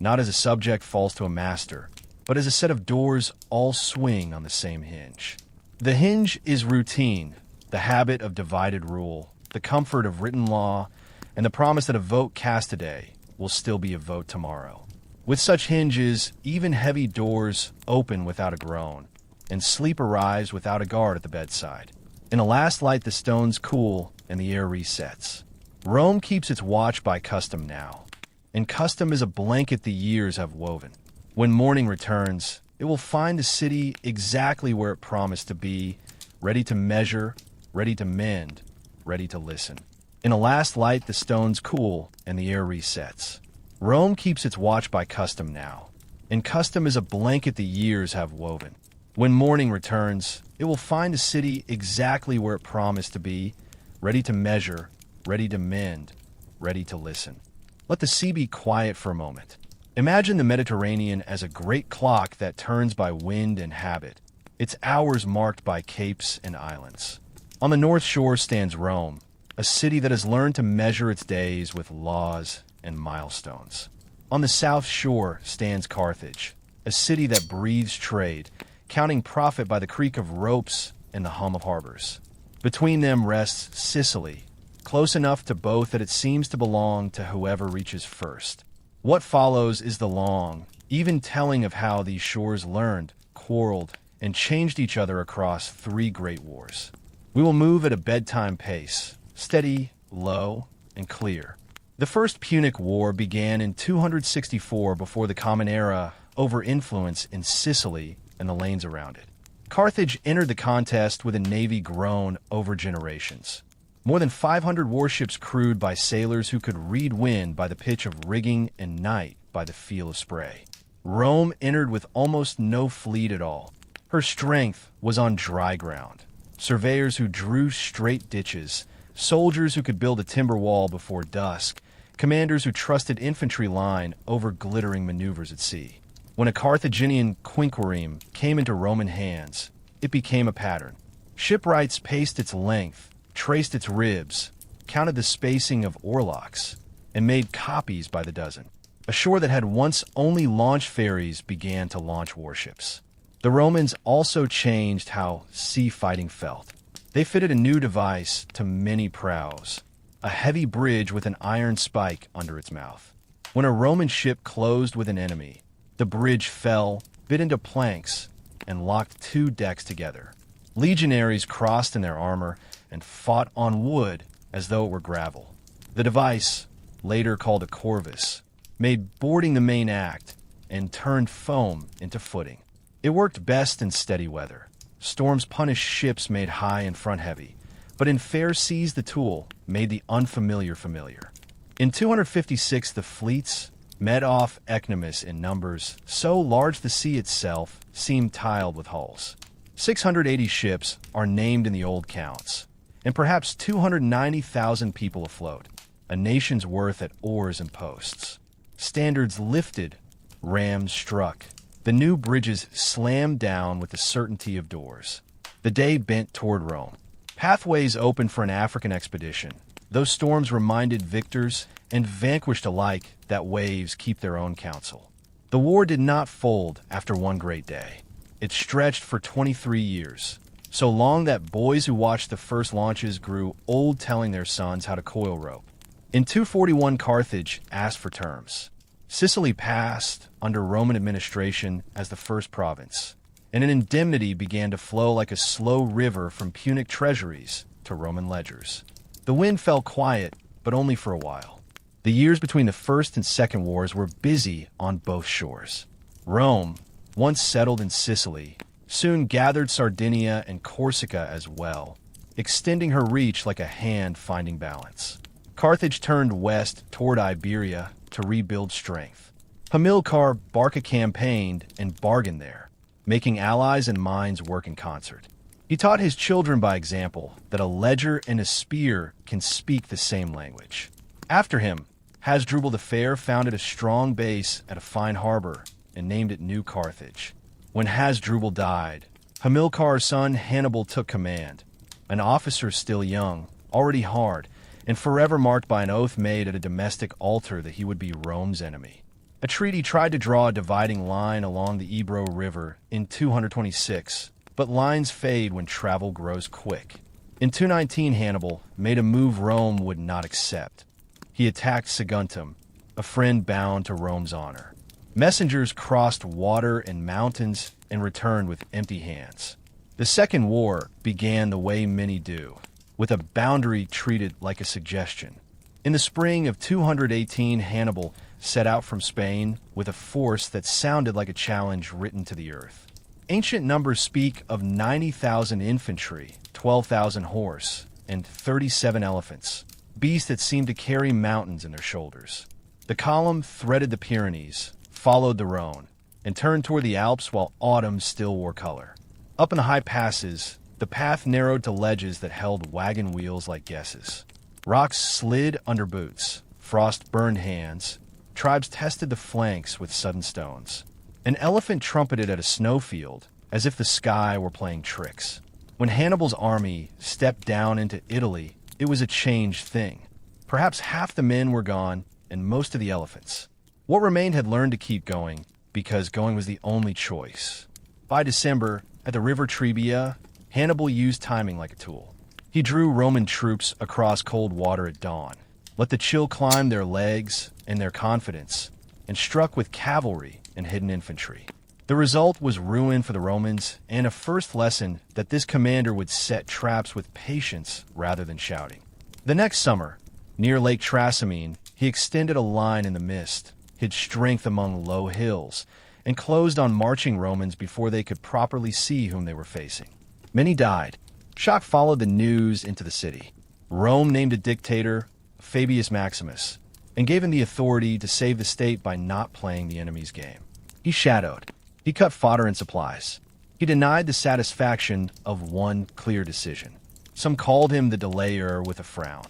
not as a subject falls to a master, but as a set of doors all swing on the same hinge. The hinge is routine, the habit of divided rule, the comfort of written law, and the promise that a vote cast today will still be a vote tomorrow. With such hinges, even heavy doors open without a groan, and sleep arrives without a guard at the bedside. In a last light, the stones cool and the air resets. Rome keeps its watch by custom now, and custom is a blanket the years have woven. When morning returns, it will find the city exactly where it promised to be, ready to measure, ready to mend, ready to listen. In a last light, the stones cool and the air resets. Rome keeps its watch by custom now, and custom is a blanket the years have woven. When morning returns, it will find the city exactly where it promised to be, ready to measure, ready to mend, ready to listen. Let the sea be quiet for a moment. Imagine the Mediterranean as a great clock that turns by wind and habit, its hours marked by capes and islands. On the north shore stands Rome, a city that has learned to measure its days with laws and milestones. On the south shore stands Carthage, a city that breathes trade, counting profit by the creak of ropes and the hum of harbors. Between them rests Sicily, close enough to both that it seems to belong to whoever reaches first. What follows is the long, even telling of how these shores learned, quarreled, and changed each other across 3 great wars. We will move at a bedtime pace, steady, low, and clear. The First Punic War began in 264 before the Common Era over influence in Sicily and the lanes around it. Carthage entered the contest with a navy grown over generations. More than 500 warships crewed by sailors who could read wind by the pitch of rigging and night by the feel of spray. Rome entered with almost no fleet at all. Her strength was on dry ground. Surveyors who drew straight ditches, soldiers who could build a timber wall before dusk, commanders who trusted infantry line over glittering maneuvers at sea. When a Carthaginian quinquereme came into Roman hands, it became a pattern. Shipwrights paced its length, traced its ribs, counted the spacing of oarlocks, and made copies by the dozen. A shore that had once only launched ferries began to launch warships. The Romans also changed how sea fighting felt. They fitted a new device to many prows, a heavy bridge with an iron spike under its mouth. When a Roman ship closed with an enemy, the bridge fell, bit into planks, and locked 2 decks together. Legionaries crossed in their armor and fought on wood as though it were gravel. The device, later called a corvus, made boarding the main act and turned foam into footing. It worked best in steady weather. Storms punished ships made high and front heavy, but in fair seas the tool made the unfamiliar familiar. In 256 the fleets met off Ecnomus in numbers so large the sea itself seemed tiled with hulls. 680 ships are named in the old counts, and perhaps 290,000 people afloat. a nation's worth at oars and posts. Standards lifted, rams struck. The new bridges slammed down with the certainty of doors. The day bent toward Rome. Pathways opened for an African expedition. Those storms reminded victors and vanquished alike that waves keep their own counsel. The war did not fold after one great day. It stretched for 23 years, so long that boys who watched the first launches grew old telling their sons how to coil rope. In 241, Carthage asked for terms. Sicily passed under Roman administration as the first province, and an indemnity began to flow like a slow river from Punic treasuries to Roman ledgers. The wind fell quiet, but only for a while. The years between the First and Second Wars were busy on both shores. Rome, once settled in Sicily, soon gathered Sardinia and Corsica as well, extending her reach like a hand finding balance. Carthage turned west toward Iberia to rebuild strength. Hamilcar Barca campaigned and bargained there, making allies and minds work in concert. He taught his children by example that a ledger and a spear can speak the same language. After him, Hasdrubal the Fair founded a strong base at a fine harbor and named it New Carthage. When Hasdrubal died, Hamilcar's son Hannibal took command, an officer still young, already hard, and forever marked by an oath made at a domestic altar that he would be Rome's enemy. A treaty tried to draw a dividing line along the Ebro River in 226, but lines fade when travel grows quick. In 219, Hannibal made a move Rome would not accept. He attacked Saguntum, a friend bound to Rome's honor. Messengers crossed water and mountains and returned with empty hands. The Second War began the way many do, with a boundary treated like a suggestion. In the spring of 218, Hannibal set out from Spain with a force that sounded like a challenge written to the earth. Ancient numbers speak of 90,000 infantry, 12,000 horse, and 37 elephants, beasts that seemed to carry mountains in their shoulders. The column threaded the Pyrenees, followed the Rhone, and turned toward the Alps while autumn still wore color. Up in the high passes, the path narrowed to ledges that held wagon wheels like guesses. Rocks slid under boots, frost burned hands. Tribes tested the flanks with sudden stones. An elephant trumpeted at a snowfield, as if the sky were playing tricks. When Hannibal's army stepped down into Italy, it was a changed thing. Perhaps half the men were gone, and most of the elephants. What remained had learned to keep going, because going was the only choice. By December, at the river Trebia, Hannibal used timing like a tool. He drew Roman troops across cold water at dawn, let the chill climb their legs and their confidence, and struck with cavalry and hidden infantry. The result was ruin for the Romans and a first lesson that this commander would set traps with patience rather than shouting. The next summer, near Lake Trasimene, he extended a line in the mist, hid strength among low hills, and closed on marching Romans before they could properly see whom they were facing. Many died. Shock followed the news into the city. Rome named a dictator, Fabius Maximus, and gave him the authority to save the state by not playing the enemy's game. He shadowed. He cut fodder and supplies. He denied the satisfaction of one clear decision. Some called him the delayer with a frown.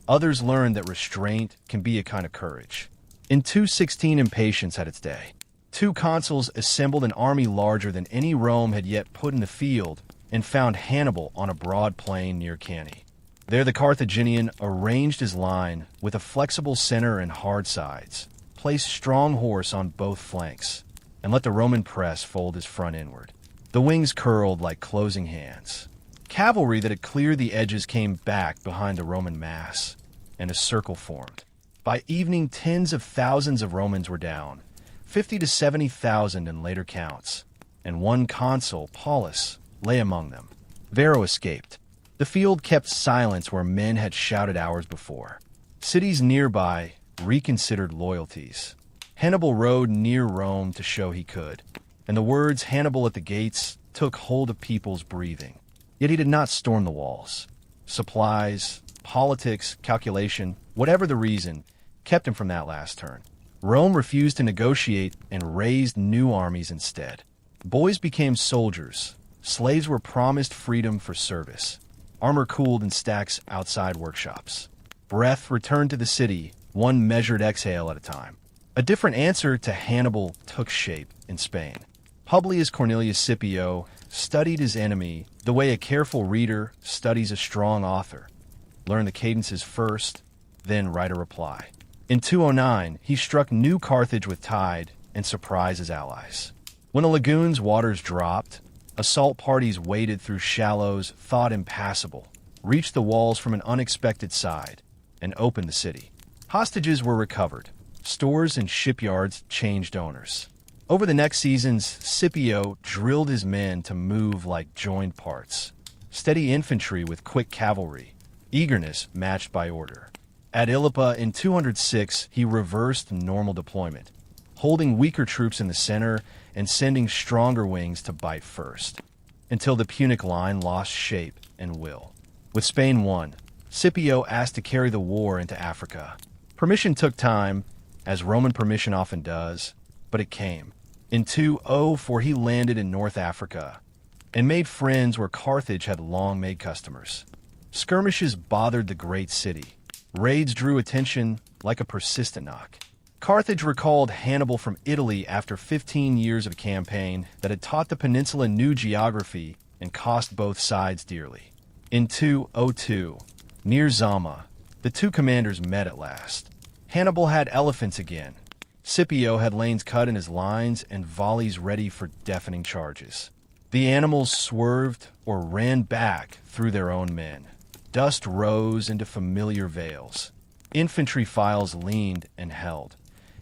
Others learned that restraint can be a kind of courage. In 216, impatience had its day. 2 consuls assembled an army larger than any Rome had yet put in the field and found Hannibal on a broad plain near Cannae. There the Carthaginian arranged his line with a flexible center and hard sides, placed strong horse on both flanks, and let the Roman press fold his front inward. The wings curled like closing hands. Cavalry that had cleared the edges came back behind the Roman mass, and a circle formed. By evening, tens of thousands of Romans were down, 50 to 70,000 in later counts, and one consul, Paulus, lay among them. Varro escaped. The field kept silence where men had shouted hours before. Cities nearby reconsidered loyalties. Hannibal rode near Rome to show he could, and the words Hannibal at the gates took hold of people's breathing. Yet he did not storm the walls. Supplies, politics, calculation, whatever the reason, kept him from that last turn. Rome refused to negotiate and raised new armies instead. Boys became soldiers. Slaves were promised freedom for service. Armor cooled in stacks outside workshops. Breath returned to the city, one measured exhale at a time. A different answer to Hannibal took shape in Spain. Publius Cornelius Scipio studied his enemy the way a careful reader studies a strong author. Learn the cadences first, then write a reply. In 209, he struck New Carthage with tide and surprised his allies. When a lagoon's waters dropped, assault parties waded through shallows thought impassable, reached the walls from an unexpected side, and opened the city. Hostages were recovered. Stores and shipyards changed owners. Over the next seasons, Scipio drilled his men to move like joined parts. Steady infantry with quick cavalry, eagerness matched by order. At Ilipa in 206, he reversed normal deployment, holding weaker troops in the center and sending stronger wings to bite first, until the Punic line lost shape and will. With Spain won, Scipio asked to carry the war into Africa. Permission took time, as Roman permission often does, but it came. In 204, he landed in North Africa and made friends where Carthage had long made customers. Skirmishes bothered the great city. Raids drew attention like a persistent knock. Carthage recalled Hannibal from Italy after 15 years of a campaign that had taught the peninsula new geography and cost both sides dearly. In 202, near Zama, the two commanders met at last. Hannibal had elephants again. Scipio had lanes cut in his lines and volleys ready for deafening charges. The animals swerved or ran back through their own men. Dust rose into familiar veils. Infantry files leaned and held.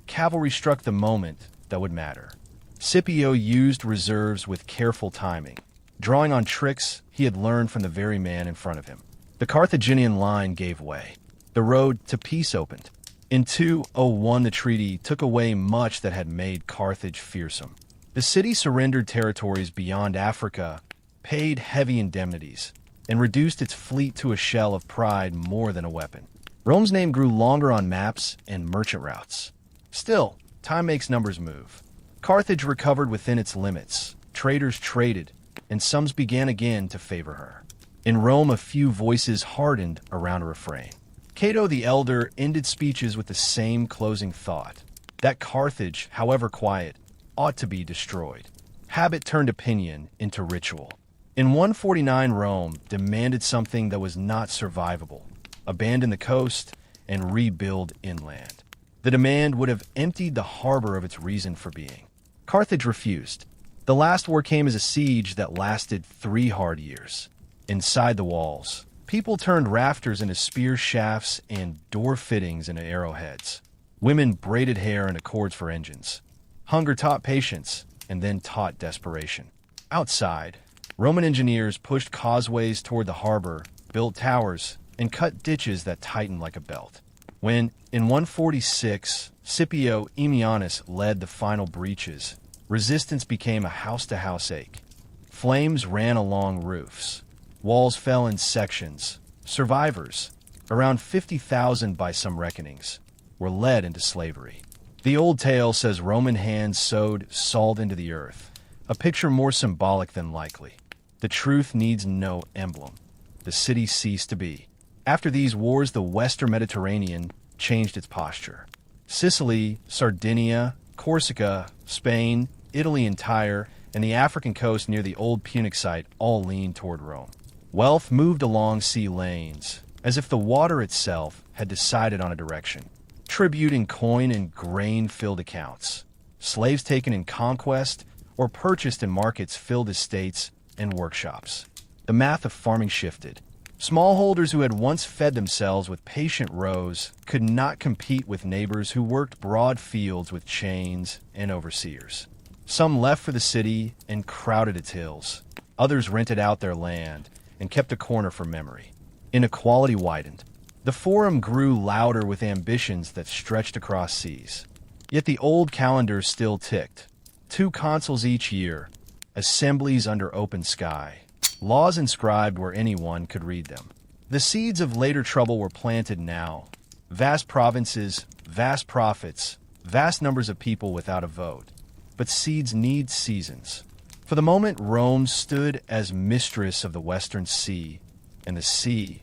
Cavalry struck the moment that would matter. Scipio used reserves with careful timing, drawing on tricks he had learned from the very man in front of him. The Carthaginian line gave way. The road to peace opened. In 201, the treaty took away much that had made Carthage fearsome. The city surrendered territories beyond Africa, paid heavy indemnities, and reduced its fleet to a shell of pride more than a weapon. Rome's name grew longer on maps and merchant routes. Still, time makes numbers move. Carthage recovered within its limits. Traders traded, and sums began again to favor her. In Rome, a few voices hardened around a refrain. Cato the Elder ended speeches with the same closing thought, that Carthage, however quiet, ought to be destroyed. Habit turned opinion into ritual. In 149, Rome demanded something that was not survivable: abandon the coast and rebuild inland. The demand would have emptied the harbor of its reason for being. Carthage refused. The last war came as a siege that lasted 3 hard years. Inside the walls, people turned rafters into spear shafts and door fittings into arrowheads. Women braided hair into cords for engines. Hunger taught patience and then taught desperation. Outside, Roman engineers pushed causeways toward the harbor, built towers, and cut ditches that tightened like a belt. When, in 146, Scipio Aemianus led the final breaches, resistance became a house-to-house ache. Flames ran along roofs. Walls fell in sections. Survivors, around 50,000 by some reckonings, were led into slavery. The old tale says Roman hands sowed salt into the earth, a picture more symbolic than likely. The truth needs no emblem. The city ceased to be. After these wars, the Western Mediterranean changed its posture. Sicily, Sardinia, Corsica, Spain, Italy and Tyre, and the African coast near the old Punic site all leaned toward Rome. Wealth moved along sea lanes, as if the water itself had decided on a direction. Tribute in coin and grain filled accounts. Slaves taken in conquest or purchased in markets filled estates and workshops. The math of farming shifted. Smallholders who had once fed themselves with patient rows could not compete with neighbors who worked broad fields with chains and overseers. Some left for the city and crowded its hills. Others rented out their land and kept a corner for memory. Inequality widened. The forum grew louder with ambitions that stretched across seas. Yet the old calendar still ticked. 2 consuls each year, assemblies under open sky, laws inscribed where anyone could read them. The seeds of later trouble were planted now. Vast provinces, vast profits, vast numbers of people without a vote. But seeds need seasons. For the moment, Rome stood as mistress of the Western Sea, and the sea,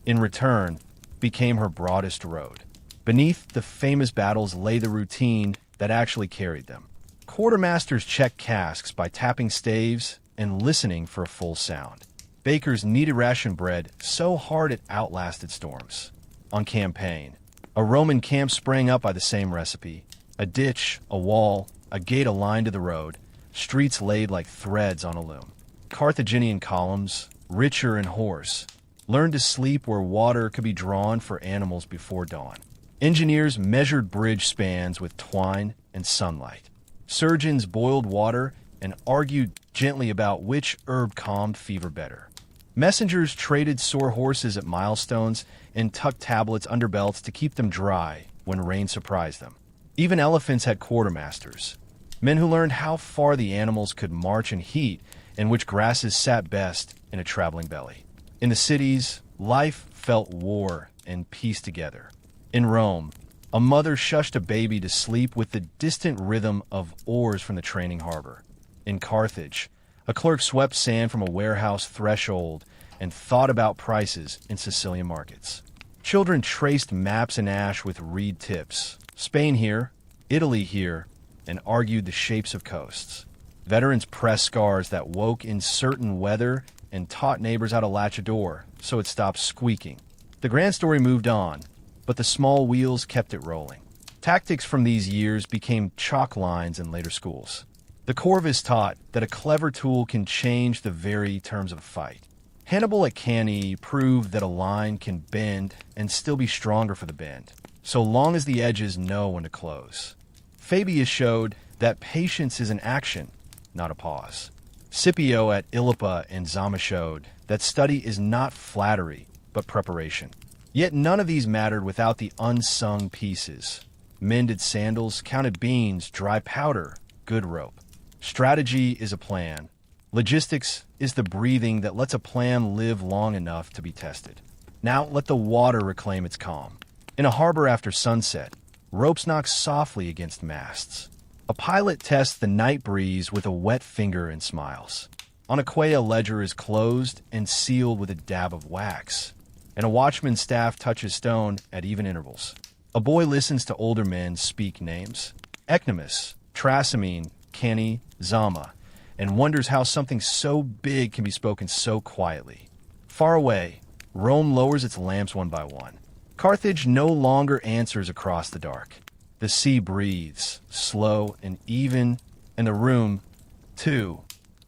in return, became her broadest road. Beneath the famous battles lay the routine that actually carried them. Quartermasters checked casks by tapping staves and listening for a full sound. Bakers kneaded ration bread so hard it outlasted storms. On campaign, a Roman camp sprang up by the same recipe. A ditch, a wall, a gate aligned to the road, streets laid like threads on a loom. Carthaginian columns, richer in horse, learned to sleep where water could be drawn for animals before dawn. Engineers measured bridge spans with twine and sunlight. Surgeons boiled water and argued gently about which herb calmed fever better. Messengers traded sore horses at milestones and tucked tablets under belts to keep them dry when rain surprised them. Even elephants had quartermasters, men who learned how far the animals could march in heat and which grasses sat best in a traveling belly. In the cities, life felt war and peace together. In Rome, a mother shushed a baby to sleep with the distant rhythm of oars from the training harbor. In Carthage, a clerk swept sand from a warehouse threshold and thought about prices in Sicilian markets. Children traced maps in ash with reed tips. Spain here, Italy here, and argued the shapes of coasts. Veterans pressed scars that woke in certain weather and taught neighbors how to latch a door so it stopped squeaking. The grand story moved on, but the small wheels kept it rolling. Tactics from these years became chalk lines in later schools. The Corvus taught that a clever tool can change the very terms of a fight. Hannibal at Cannae proved that a line can bend and still be stronger for the bend, so long as the edges know when to close. Fabius showed that patience is an action, not a pause. Scipio at Ilipa and Zama showed that study is not flattery, but preparation. Yet none of these mattered without the unsung pieces. Mended sandals, counted beans, dry powder, good rope. Strategy is a plan. Logistics is the breathing that lets a plan live long enough to be tested. Now let the water reclaim its calm. In a harbor after sunset, ropes knock softly against masts. A pilot tests the night breeze with a wet finger and smiles. On a quay, a ledger is closed and sealed with a dab of wax, and a watchman's staff touches stone at even intervals. A boy listens to older men speak names, Ecnomus, Trasimene, Cannae, Zama, and wonders how something so big can be spoken so quietly. Far away, Rome lowers its lamps one by one. Carthage no longer answers across the dark. The sea breathes, slow and even, and the room, too,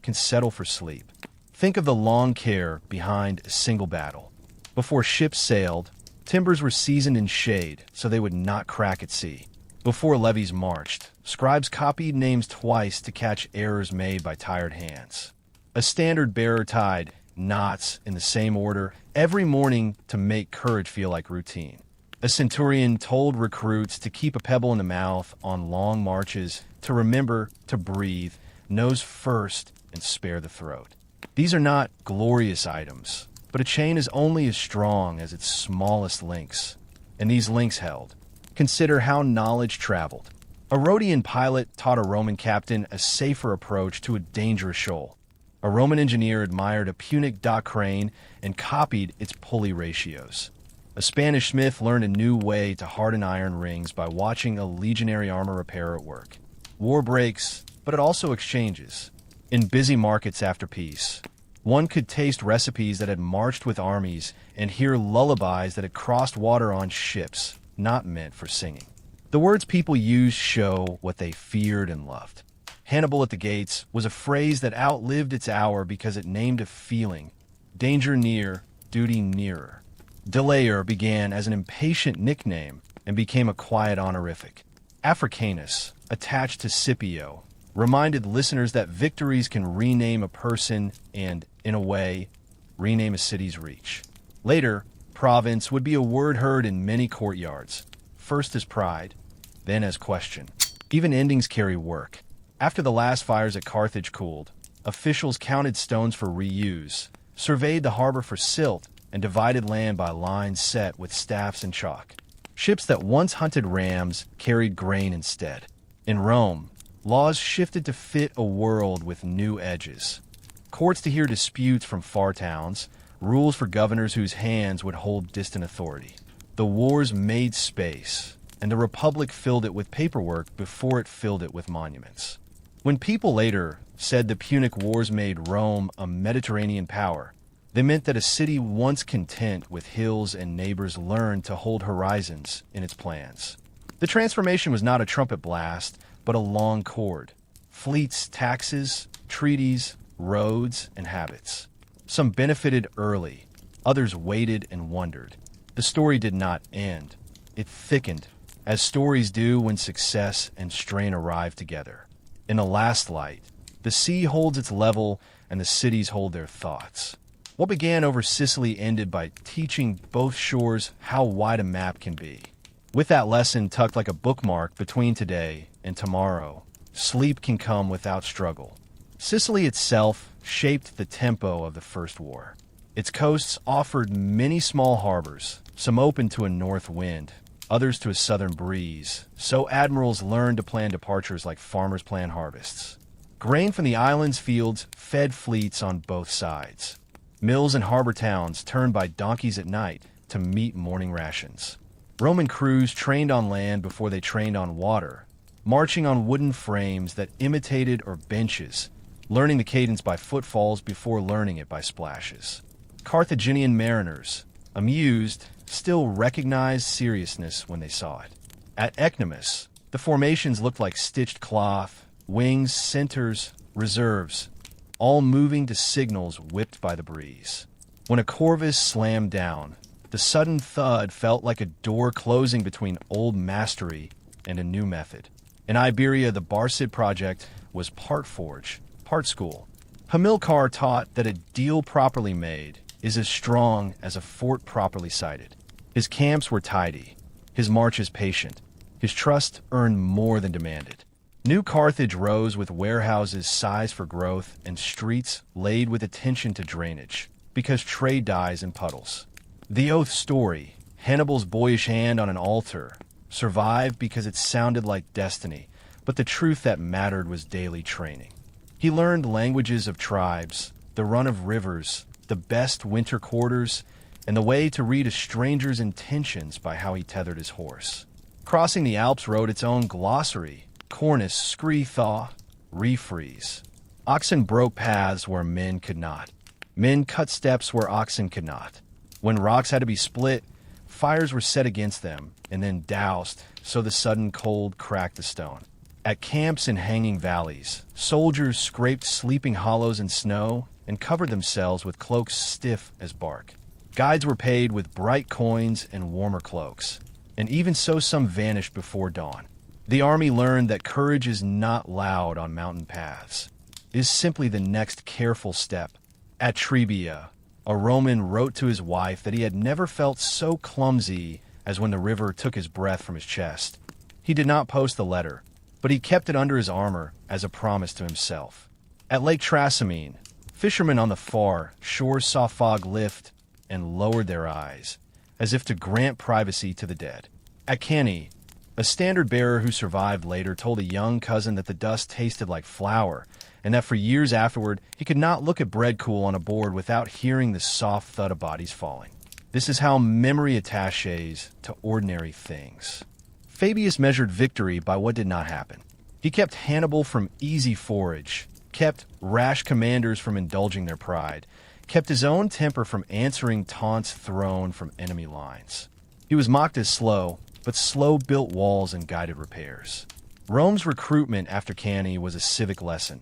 can settle for sleep. Think of the long care behind a single battle. Before ships sailed, timbers were seasoned in shade so they would not crack at sea. Before levies marched, scribes copied names twice to catch errors made by tired hands. A standard bearer tied knots in the same order every morning to make courage feel like routine. A centurion told recruits to keep a pebble in the mouth on long marches, to remember to breathe, nose first, and spare the throat. These are not glorious items, but a chain is only as strong as its smallest links, and these links held. Consider how knowledge traveled. A Rhodian pilot taught a Roman captain a safer approach to a dangerous shoal. A Roman engineer admired a Punic dock crane and copied its pulley ratios. A Spanish smith learned a new way to harden iron rings by watching a legionary armor repairer at work. War breaks, but it also exchanges. In busy markets after peace, one could taste recipes that had marched with armies and hear lullabies that had crossed water on ships, not meant for singing. The words people used show what they feared and loved. Hannibal at the gates was a phrase that outlived its hour because it named a feeling. Danger near, duty nearer. Delayer began as an impatient nickname and became a quiet honorific. Africanus, attached to Scipio, reminded listeners that victories can rename a person and, in a way, rename a city's reach. Later, province would be a word heard in many courtyards, first as pride, then as question. Even endings carry work. After the last fires at Carthage cooled, officials counted stones for reuse, surveyed the harbor for silt, and divided land by lines set with staffs and chalk. Ships that once hunted rams carried grain instead. In Rome, laws shifted to fit a world with new edges. Courts to hear disputes from far towns, rules for governors whose hands would hold distant authority. The wars made space, and the Republic filled it with paperwork before it filled it with monuments. When people later said the Punic Wars made Rome a Mediterranean power, they meant that a city once content with hills and neighbors learned to hold horizons in its plans. The transformation was not a trumpet blast, but a long cord. Fleets, taxes, treaties, roads, and habits. Some benefited early, others waited and wondered. The story did not end. It thickened, as stories do when success and strain arrive together. In the last light, the sea holds its level and the cities hold their thoughts. What began over Sicily ended by teaching both shores how wide a map can be. With that lesson tucked like a bookmark between today and tomorrow, sleep can come without struggle. Sicily itself shaped the tempo of the First War. Its coasts offered many small harbors, some open to a north wind, others to a southern breeze, so admirals learned to plan departures like farmers plan harvests. Grain from the island's fields fed fleets on both sides. Mills and harbor towns turned by donkeys at night to meet morning rations. Roman crews trained on land before they trained on water, marching on wooden frames that imitated or benches, learning the cadence by footfalls before learning it by splashes. Carthaginian mariners, amused, still recognized seriousness when they saw it. At Ecnomus, the formations looked like stitched cloth, wings, centers, reserves, all moving to signals whipped by the breeze. When a corvus slammed down, the sudden thud felt like a door closing between old mastery and a new method. In Iberia, the Barcid project was part forge, part school. Hamilcar taught that a deal properly made is as strong as a fort properly sited. His camps were tidy, his marches patient, his trust earned more than demanded. New Carthage rose with warehouses sized for growth and streets laid with attention to drainage, because trade dies in puddles. The oath story, Hannibal's boyish hand on an altar, survived because it sounded like destiny, but the truth that mattered was daily training. He learned languages of tribes, the run of rivers, the best winter quarters, and the way to read a stranger's intentions by how he tethered his horse. Crossing the Alps wrote its own glossary, cornice, scree, thaw, refreeze. Oxen broke paths where men could not. Men cut steps where oxen could not. When rocks had to be split, fires were set against them and then doused so the sudden cold cracked the stone. At camps in hanging valleys, soldiers scraped sleeping hollows in snow and covered themselves with cloaks stiff as bark. Guides were paid with bright coins and warmer cloaks, and even so some vanished before dawn. The army learned that courage is not loud on mountain paths. It is simply the next careful step. At Trebia, a Roman wrote to his wife that he had never felt so clumsy as when the river took his breath from his chest. He did not post the letter, but he kept it under his armor as a promise to himself. At Lake Trasimene, fishermen on the far shore saw fog lift and lowered their eyes, as if to grant privacy to the dead. At Cannae, a standard-bearer who survived later told a young cousin that the dust tasted like flour, and that for years afterward he could not look at bread cool on a board without hearing the soft thud of bodies falling. This is how memory attaches to ordinary things. Fabius measured victory by what did not happen. He kept Hannibal from easy forage, kept rash commanders from indulging their pride, kept his own temper from answering taunts thrown from enemy lines. He was mocked as slow, but slow built walls and guided repairs. Rome's recruitment after Cannae was a civic lesson.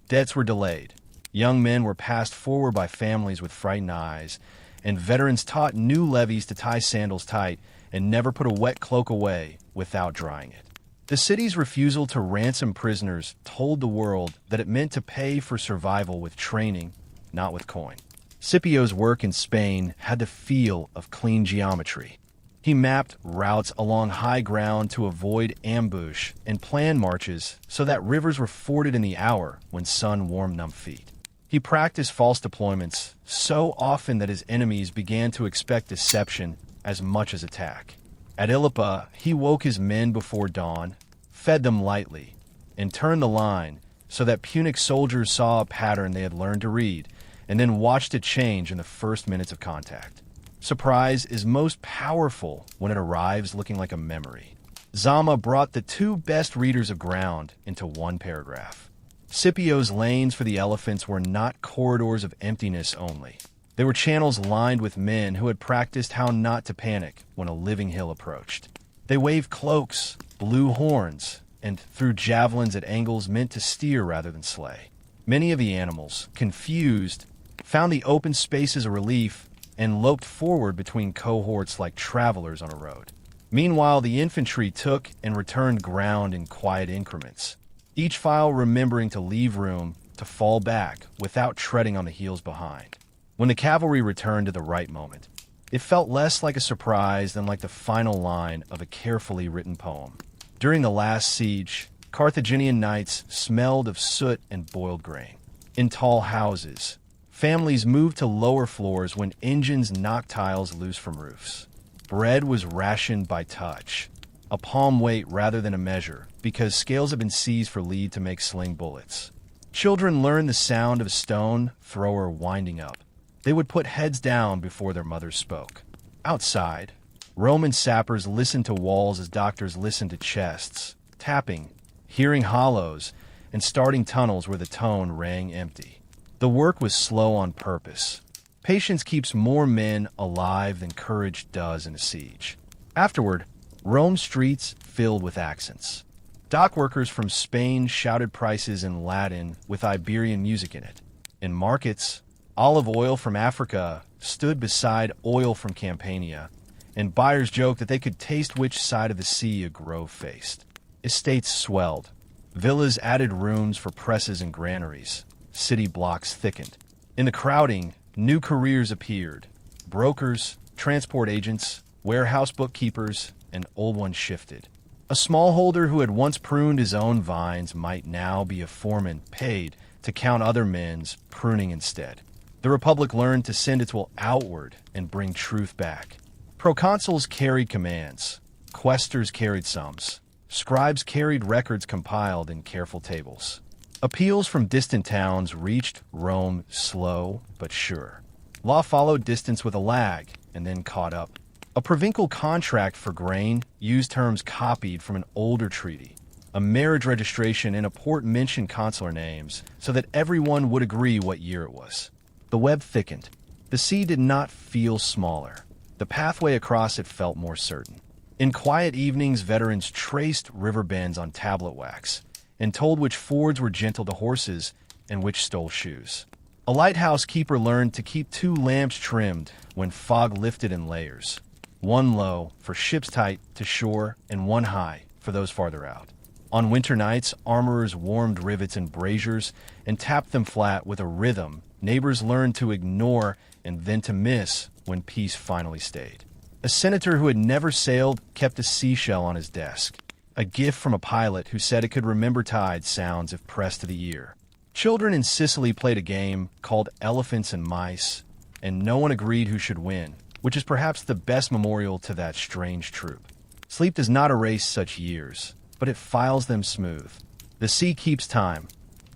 Debts were delayed. Young men were passed forward by families with frightened eyes, and veterans taught new levies to tie sandals tight and never put a wet cloak away without drying it. The city's refusal to ransom prisoners told the world that it meant to pay for survival with training, not with coin. Scipio's work in Spain had the feel of clean geometry. He mapped routes along high ground to avoid ambush and planned marches so that rivers were forded in the hour when sun warmed numb feet. He practiced false deployments so often that his enemies began to expect deception as much as attack. At Ilipa, he woke his men before dawn, fed them lightly, and turned the line so that Punic soldiers saw a pattern they had learned to read and then watched it change in the first minutes of contact. Surprise is most powerful when it arrives looking like a memory. Zama brought the two best readers of ground into one paragraph. Scipio's lanes for the elephants were not corridors of emptiness only. They were channels lined with men who had practiced how not to panic when a living hill approached. They waved cloaks, blew horns, and threw javelins at angles meant to steer rather than slay. Many of the animals, confused, found the open spaces a relief and loped forward between cohorts like travelers on a road. Meanwhile, the infantry took and returned ground in quiet increments, each file remembering to leave room to fall back without treading on the heels behind. When the cavalry returned to the right moment, it felt less like a surprise than like the final line of a carefully written poem. During the last siege, Carthaginian knights smelled of soot and boiled grain. In tall houses, families moved to lower floors when engines knocked tiles loose from roofs. Bread was rationed by touch, a palm weight rather than a measure, because scales had been seized for lead to make sling bullets. Children learned the sound of a stone thrower winding up. They would put heads down before their mothers spoke. Outside, Roman sappers listened to walls as doctors listened to chests, tapping, hearing hollows, and starting tunnels where the tone rang empty. The work was slow on purpose. Patience keeps more men alive than courage does in a siege. Afterward, Rome's streets filled with accents. Dockworkers from Spain shouted prices in Latin with Iberian music in it. In markets, olive oil from Africa stood beside oil from Campania, and buyers joked that they could taste which side of the sea a grove faced. Estates swelled. Villas added rooms for presses and granaries. City blocks thickened. In the crowding, new careers appeared. Brokers, transport agents, warehouse bookkeepers, and old ones shifted. A smallholder who had once pruned his own vines might now be a foreman paid to count other men's pruning instead. The Republic learned to send its will outward and bring truth back. Proconsuls carried commands. Quaestors carried sums. Scribes carried records compiled in careful tables. Appeals from distant towns reached Rome slow but sure. Law followed distance with a lag and then caught up. A provincial contract for grain used terms copied from an older treaty. A marriage registration in a port mentioned consular names so that everyone would agree what year it was. The web thickened. The sea did not feel smaller. The pathway across it felt more certain. In quiet evenings, veterans traced river bends on tablet wax and told which fords were gentle to horses and which stole shoes. A lighthouse keeper learned to keep two lamps trimmed when fog lifted in layers. One low for ships tight to shore and one high for those farther out. On winter nights, armorers warmed rivets and braziers and tapped them flat with a rhythm neighbors learned to ignore and then to miss when peace finally stayed. A senator who had never sailed kept a seashell on his desk, a gift from a pilot who said it could remember tide sounds if pressed to the ear. Children in Sicily played a game called Elephants and Mice, and no one agreed who should win, which is perhaps the best memorial to that strange troop. Sleep does not erase such years, but it files them smooth. The sea keeps time.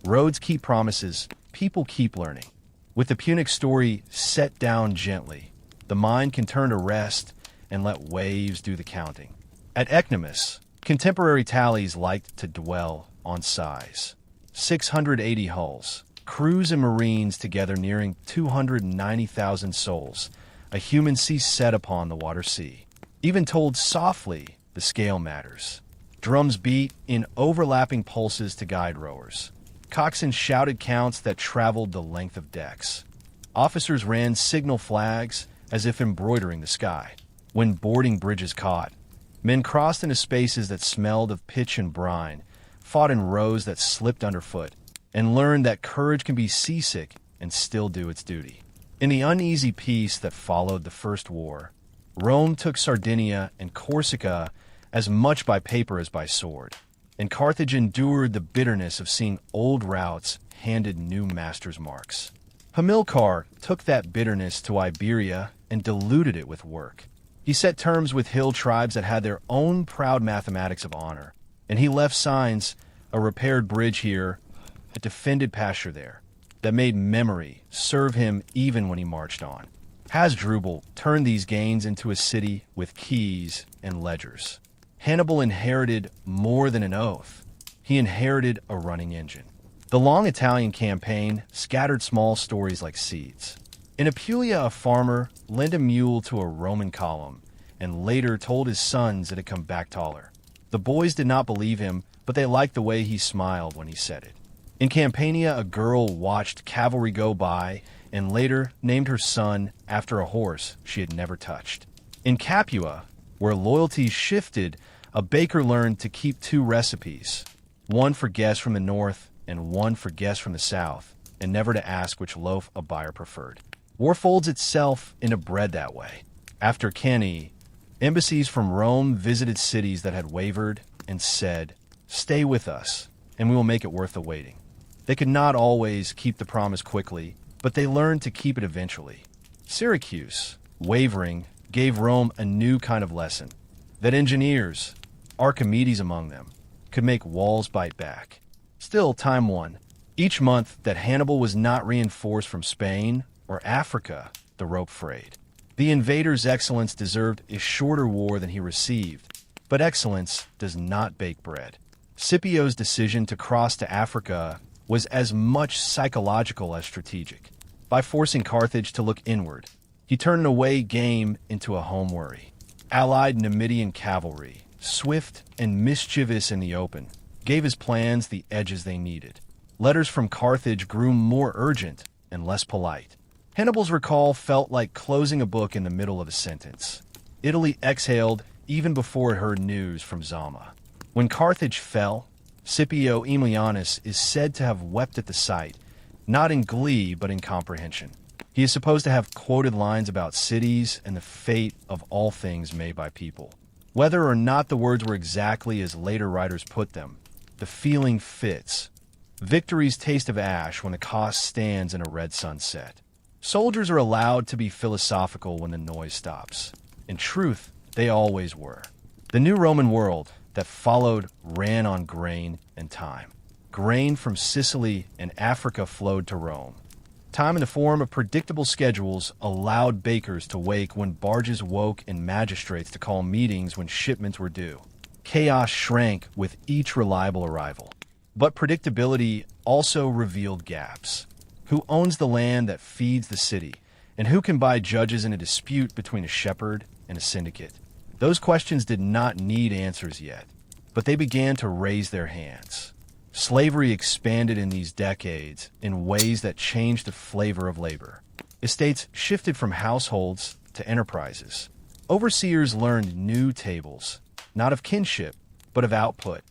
Roads keep promises. People keep learning. With the Punic story set down gently, the mind can turn to rest and let waves do the counting. At Ecnomus, contemporary tallies liked to dwell on size. 680 hulls, crews and marines together nearing 290,000 souls, a human sea set upon the water sea. Even told softly, the scale matters. Drums beat in overlapping pulses to guide rowers. Coxswains shouted counts that traveled the length of decks. Officers ran signal flags as if embroidering the sky. When boarding bridges caught, men crossed into spaces that smelled of pitch and brine, fought in rows that slipped underfoot, and learned that courage can be seasick and still do its duty. In the uneasy peace that followed the First War, Rome took Sardinia and Corsica as much by paper as by sword, and Carthage endured the bitterness of seeing old routes handed new masters' marks. Hamilcar took that bitterness to Iberia and diluted it with work. He set terms with hill tribes that had their own proud mathematics of honor, and he left signs, a repaired bridge here, a defended pasture there, that made memory serve him even when he marched on. Hasdrubal turned these gains into a city with keys and ledgers. Hannibal inherited more than an oath. He inherited a running engine. The long Italian campaign scattered small stories like seeds. In Apulia, a farmer lent a mule to a Roman column and later told his sons it had come back taller. The boys did not believe him, but they liked the way he smiled when he said it. In Campania, a girl watched cavalry go by and later named her son after a horse she had never touched. In Capua, where loyalties shifted, a baker learned to keep two recipes, one for guests from the north and one for guests from the south, and never to ask which loaf a buyer preferred. War folds itself into bread that way. After Cannae, embassies from Rome visited cities that had wavered and said, "Stay with us, and we will make it worth the waiting." They could not always keep the promise quickly, but they learned to keep it eventually. Syracuse, wavering, gave Rome a new kind of lesson, that engineers, Archimedes among them, could make walls bite back. Still, time won. Each month that Hannibal was not reinforced from Spain or Africa, the rope frayed. The invader's excellence deserved a shorter war than he received, but excellence does not bake bread. Scipio's decision to cross to Africa was as much psychological as strategic. By forcing Carthage to look inward, he turned an away game into a home worry. Allied Numidian cavalry, swift and mischievous in the open, gave his plans the edges they needed. Letters from Carthage grew more urgent and less polite. Hannibal's recall felt like closing a book in the middle of a sentence. Italy exhaled even before it heard news from Zama. When Carthage fell, Scipio Aemilianus is said to have wept at the sight, not in glee but in comprehension. He is supposed to have quoted lines about cities and the fate of all things made by people. Whether or not the words were exactly as later writers put them, the feeling fits. Victory's taste of ash when the cost stands in a red sunset. Soldiers are allowed to be philosophical when the noise stops. In truth, they always were. The new Roman world that followed ran on grain and time. Grain from Sicily and Africa flowed to Rome. Time in the form of predictable schedules allowed bakers to wake when barges woke and magistrates to call meetings when shipments were due. Chaos shrank with each reliable arrival. But predictability also revealed gaps. Who owns the land that feeds the city? And who can buy judges in a dispute between a shepherd and a syndicate? Those questions did not need answers yet, but they began to raise their hands. Slavery expanded in these decades in ways that changed the flavor of labor. Estates shifted from households to enterprises. Overseers learned new tables, not of kinship, but of output.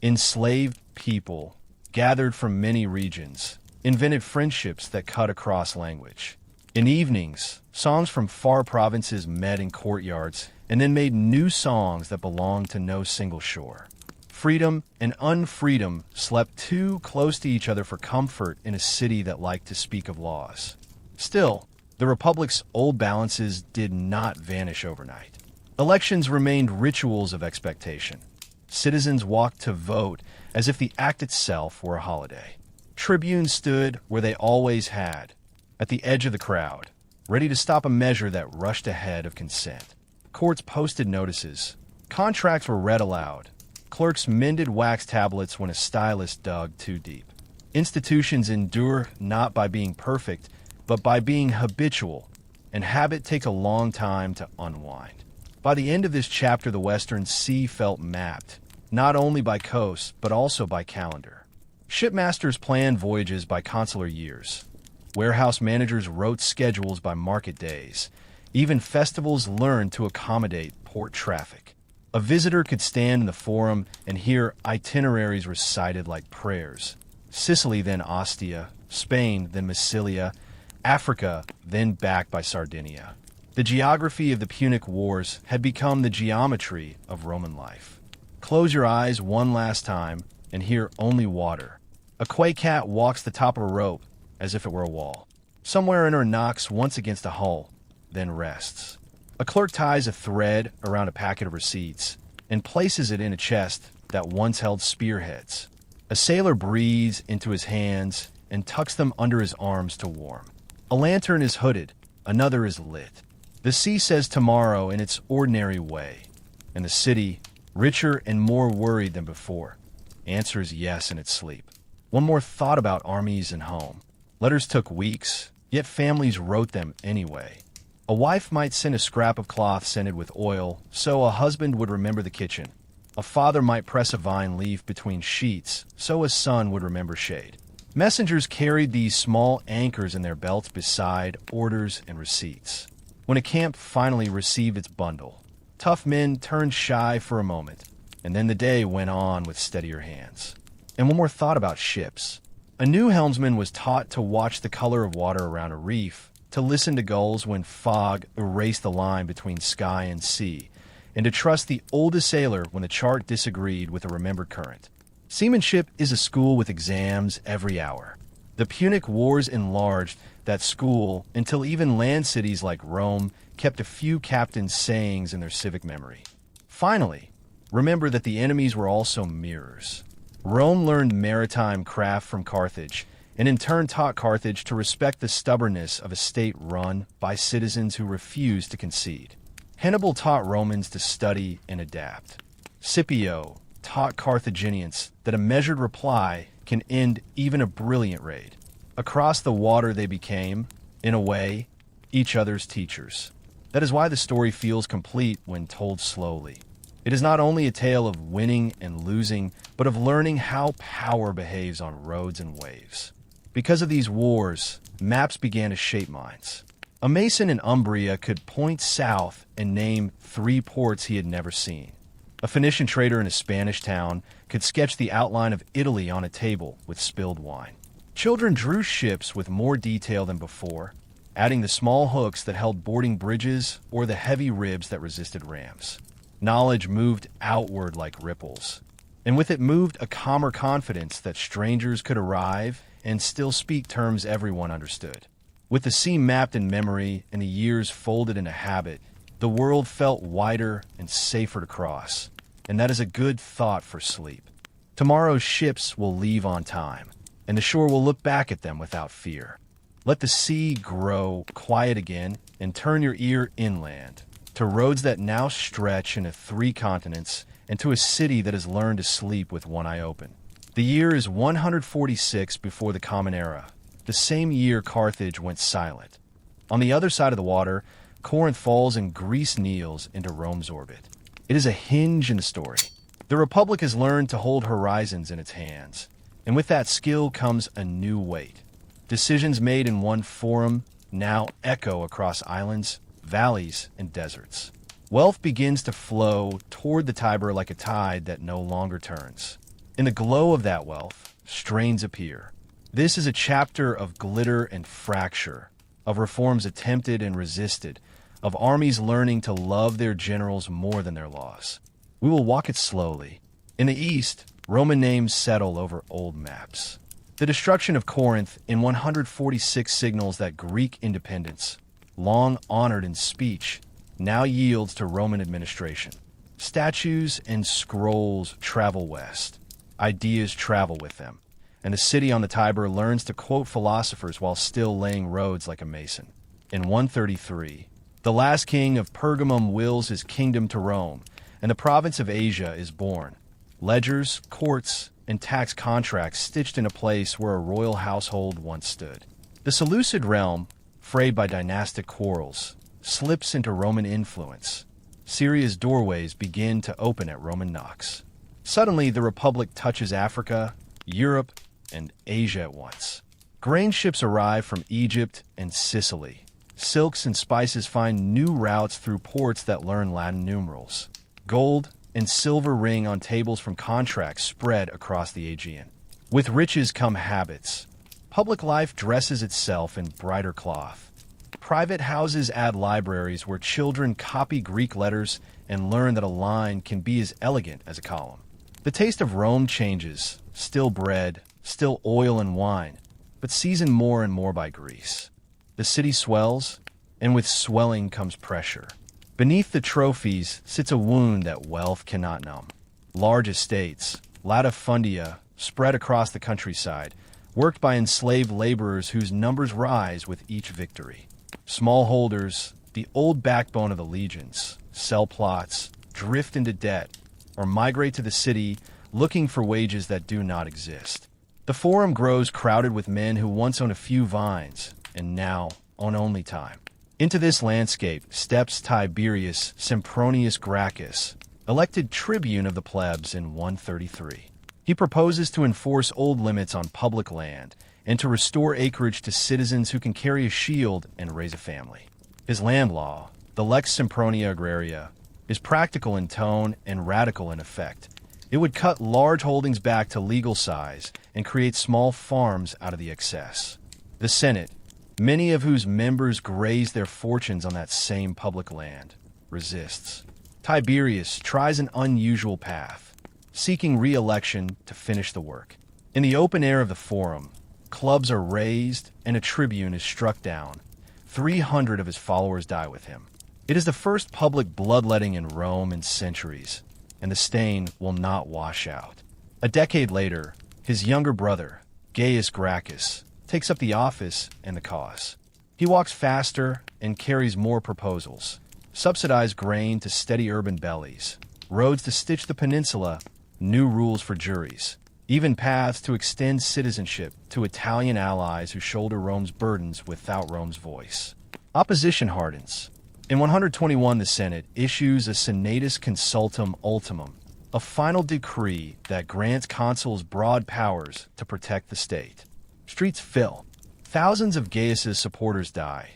Enslaved people, gathered from many regions, invented friendships that cut across language. In evenings, songs from far provinces met in courtyards and then made new songs that belonged to no single shore. Freedom and unfreedom slept too close to each other for comfort in a city that liked to speak of laws. Still, the Republic's old balances did not vanish overnight. Elections remained rituals of expectation. Citizens walked to vote as if the act itself were a holiday. Tribunes stood where they always had, at the edge of the crowd, ready to stop a measure that rushed ahead of consent. Courts posted notices. Contracts were read aloud. Clerks mended wax tablets when a stylist dug too deep. Institutions endure not by being perfect, but by being habitual, and habit takes a long time to unwind. By the end of this chapter, the Western Sea felt mapped, not only by coast, but also by calendar. Shipmasters planned voyages by consular years. Warehouse managers wrote schedules by market days. Even festivals learned to accommodate port traffic. A visitor could stand in the forum and hear itineraries recited like prayers. Sicily, then Ostia, Spain, then Massilia, Africa, then backed by Sardinia. The geography of the Punic Wars had become the geometry of Roman life. Close your eyes one last time and hear only water. A quay cat walks the top of a rope as if it were a wall. Somewhere in her knocks once against a hull, then rests. A clerk ties a thread around a packet of receipts and places it in a chest that once held spearheads. A sailor breathes into his hands and tucks them under his arms to warm. A lantern is hooded. another is lit. The sea says tomorrow in its ordinary way, and the city, richer and more worried than before, answers yes in its sleep. One more thought about armies and home. Letters took weeks, yet families wrote them anyway. A wife might send a scrap of cloth scented with oil, so a husband would remember the kitchen. A father might press a vine leaf between sheets, so a son would remember shade. Messengers carried these small anchors in their belts beside orders and receipts. When a camp finally received its bundle, tough men turned shy for a moment, and then the day went on with steadier hands. And one more thought about ships. A new helmsman was taught to watch the color of water around a reef, to listen to gulls when fog erased the line between sky and sea, and to trust the oldest sailor when the chart disagreed with a remembered current. Seamanship is a school with exams every hour. The Punic Wars enlarged that school until even land cities like Rome kept a few captains' sayings in their civic memory. Finally, remember that the enemies were also mirrors. Rome learned maritime craft from Carthage, and in turn taught Carthage to respect the stubbornness of a state run by citizens who refused to concede. Hannibal taught Romans to study and adapt. Scipio taught Carthaginians that a measured reply can end even a brilliant raid. Across the water they became, in a way, each other's teachers. That is why the story feels complete when told slowly. It is not only a tale of winning and losing, but of learning how power behaves on roads and waves. Because of these wars, maps began to shape minds. A mason in Umbria could point south and name 3 ports he had never seen. A Phoenician trader in a Spanish town could sketch the outline of Italy on a table with spilled wine. Children drew ships with more detail than before, adding the small hooks that held boarding bridges or the heavy ribs that resisted rams. Knowledge moved outward like ripples, and with it moved a calmer confidence that strangers could arrive and still speak terms everyone understood. With the sea mapped in memory and the years folded in a habit, the world felt wider and safer to cross, and that is a good thought for sleep. Tomorrow's ships will leave on time, and the shore will look back at them without fear. Let the sea grow quiet again and turn your ear inland, to roads that now stretch into 3 continents and to a city that has learned to sleep with one eye open. The year is 146 before the Common Era, the same year Carthage went silent. On the other side of the water, Corinth falls and Greece kneels into Rome's orbit. It is a hinge in the story. The Republic has learned to hold horizons in its hands, and with that skill comes a new weight. Decisions made in one forum now echo across islands, valleys, and deserts. Wealth begins to flow toward the Tiber like a tide that no longer turns. In the glow of that wealth, strains appear. This is a chapter of glitter and fracture, of reforms attempted and resisted, of armies learning to love their generals more than their laws. We will walk it slowly. In the east, Roman names settle over old maps. The destruction of Corinth in 146 signals that Greek independence, long honored in speech, now yields to Roman administration. Statues and scrolls travel west. Ideas travel with them, and the city on the Tiber learns to quote philosophers while still laying roads like a mason. In 133, the last king of Pergamum wills his kingdom to Rome, and the province of Asia is born. Ledgers, courts, and tax contracts stitched in a place where a royal household once stood. The Seleucid realm, frayed by dynastic quarrels, slips into Roman influence. Syria's doorways begin to open at Roman knocks. Suddenly, the Republic touches Africa, Europe, and Asia at once. Grain ships arrive from Egypt and Sicily. Silks and spices find new routes through ports that learn Latin numerals. Gold and silver ring on tables from contracts spread across the Aegean. With riches come habits. Public life dresses itself in brighter cloth. Private houses add libraries where children copy Greek letters and learn that a line can be as elegant as a column. The taste of Rome changes, still bread, still oil and wine, but seasoned more and more by Greece. The city swells, and with swelling comes pressure. Beneath the trophies sits a wound that wealth cannot numb. Large estates, latifundia, spread across the countryside, worked by enslaved laborers whose numbers rise with each victory. Smallholders, the old backbone of the legions, sell plots, drift into debt, or migrate to the city looking for wages that do not exist. The forum grows crowded with men who once owned a few vines and now own only time. Into this landscape steps Tiberius Sempronius Gracchus, elected tribune of the plebs in 133. He proposes to enforce old limits on public land and to restore acreage to citizens who can carry a shield and raise a family. His land law, the Lex Sempronia Agraria, is practical in tone and radical in effect. It would cut large holdings back to legal size and create small farms out of the excess. The Senate, many of whose members graze their fortunes on that same public land, resists. Tiberius tries an unusual path, seeking re-election to finish the work. In the open air of the forum, clubs are raised and a tribune is struck down. 300 of his followers die with him. It is the first public bloodletting in Rome in centuries, and the stain will not wash out. A decade later, his younger brother, Gaius Gracchus, takes up the office and the cause. He walks faster and carries more proposals. Subsidized grain to steady urban bellies, roads to stitch the peninsula, new rules for juries, even paths to extend citizenship to Italian allies who shoulder Rome's burdens without Rome's voice. Opposition hardens. In 121, the Senate issues a Senatus Consultum Ultimum, a final decree that grants consuls broad powers to protect the state. Streets fill. Thousands of Gaius's supporters die.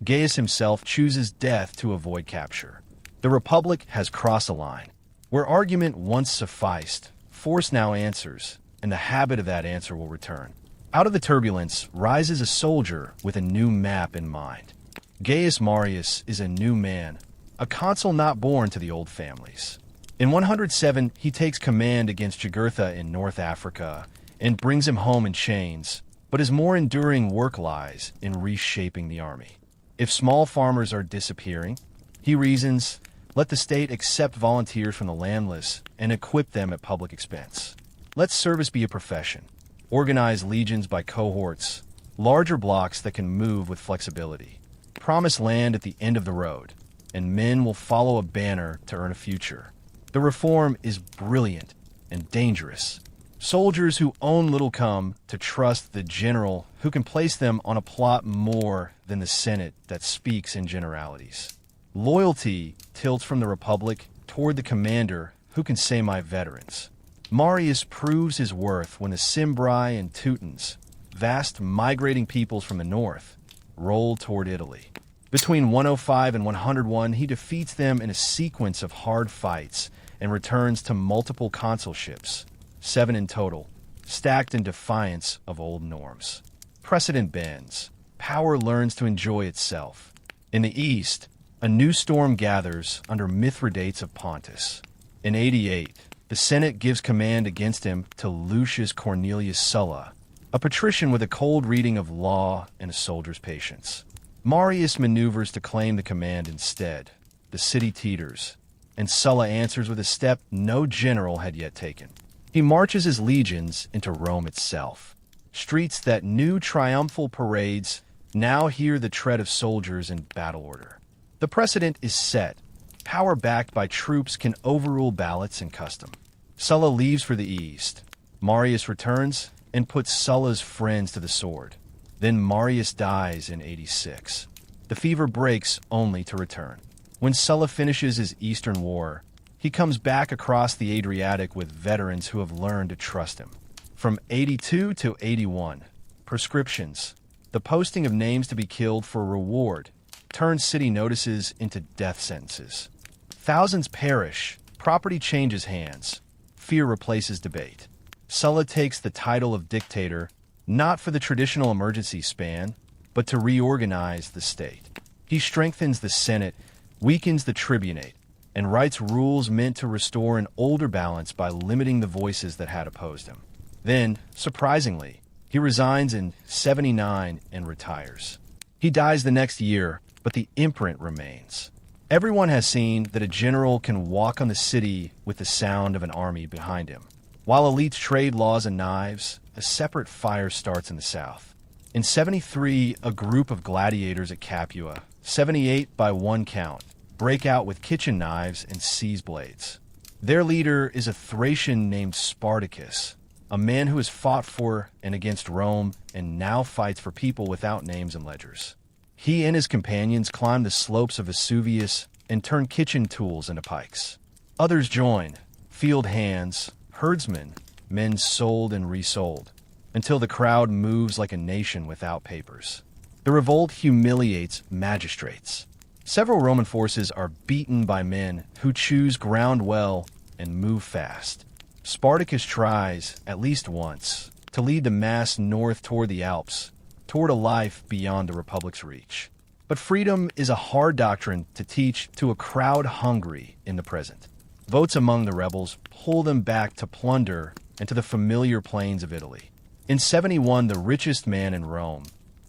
Gaius himself chooses death to avoid capture. The Republic has crossed a line. Where argument once sufficed, force now answers, and the habit of that answer will return. Out of the turbulence rises a soldier with a new map in mind. Gaius Marius is a new man, a consul not born to the old families. In 107, he takes command against Jugurtha in North Africa and brings him home in chains, but his more enduring work lies in reshaping the army. If small farmers are disappearing, he reasons, let the state accept volunteers from the landless and equip them at public expense. Let service be a profession. Organize legions by cohorts, larger blocks that can move with flexibility. Promise land at the end of the road, and men will follow a banner to earn a future. The reform is brilliant and dangerous. Soldiers who own little come to trust the general who can place them on a plot more than the Senate that speaks in generalities. Loyalty tilts from the Republic toward the commander who can say my veterans. Marius proves his worth when the Cimbri and Teutons, vast migrating peoples from the north, roll toward Italy. Between 105 and 101, he defeats them in a sequence of hard fights and returns to multiple consulships, 7 in total, stacked in defiance of old norms. Precedent bends. Power learns to enjoy itself. In the east, a new storm gathers under Mithridates of Pontus. In 88, the Senate gives command against him to Lucius Cornelius Sulla, a patrician with a cold reading of law and a soldier's patience. Marius maneuvers to claim the command instead. The city teeters, and Sulla answers with a step no general had yet taken. He marches his legions into Rome itself. Streets that knew triumphal parades now hear the tread of soldiers in battle order. The precedent is set. Power backed by troops can overrule ballots and custom. Sulla leaves for the east. Marius returns and puts Sulla's friends to the sword. Then Marius dies in 86. The fever breaks only to return. When Sulla finishes his Eastern War, he comes back across the Adriatic with veterans who have learned to trust him. From 82 to 81, proscriptions, the posting of names to be killed for reward, turns city notices into death sentences. Thousands perish, property changes hands, fear replaces debate. Sulla takes the title of dictator not for the traditional emergency span, but to reorganize the state. He strengthens the Senate, weakens the tribunate, and writes rules meant to restore an older balance by limiting the voices that had opposed him. Then, surprisingly, he resigns in 79 and retires. He dies the next year, but the imprint remains. Everyone has seen that a general can walk on the city with the sound of an army behind him. While elites trade laws and knives, a separate fire starts in the south. In 73, a group of gladiators at Capua, 78 by one count, break out with kitchen knives and seize blades. Their leader is a Thracian named Spartacus, a man who has fought for and against Rome and now fights for people without names and ledgers. He and his companions climb the slopes of Vesuvius and turn kitchen tools into pikes. Others join, field hands, herdsmen, men sold and resold, until the crowd moves like a nation without papers. The revolt humiliates magistrates. Several Roman forces are beaten by men who choose ground well and move fast. Spartacus tries, at least once, to lead the mass north toward the Alps, toward a life beyond the Republic's reach. But freedom is a hard doctrine to teach to a crowd hungry in the present. Votes among the rebels pull them back to plunder and to the familiar plains of Italy. In 71, the richest man in Rome,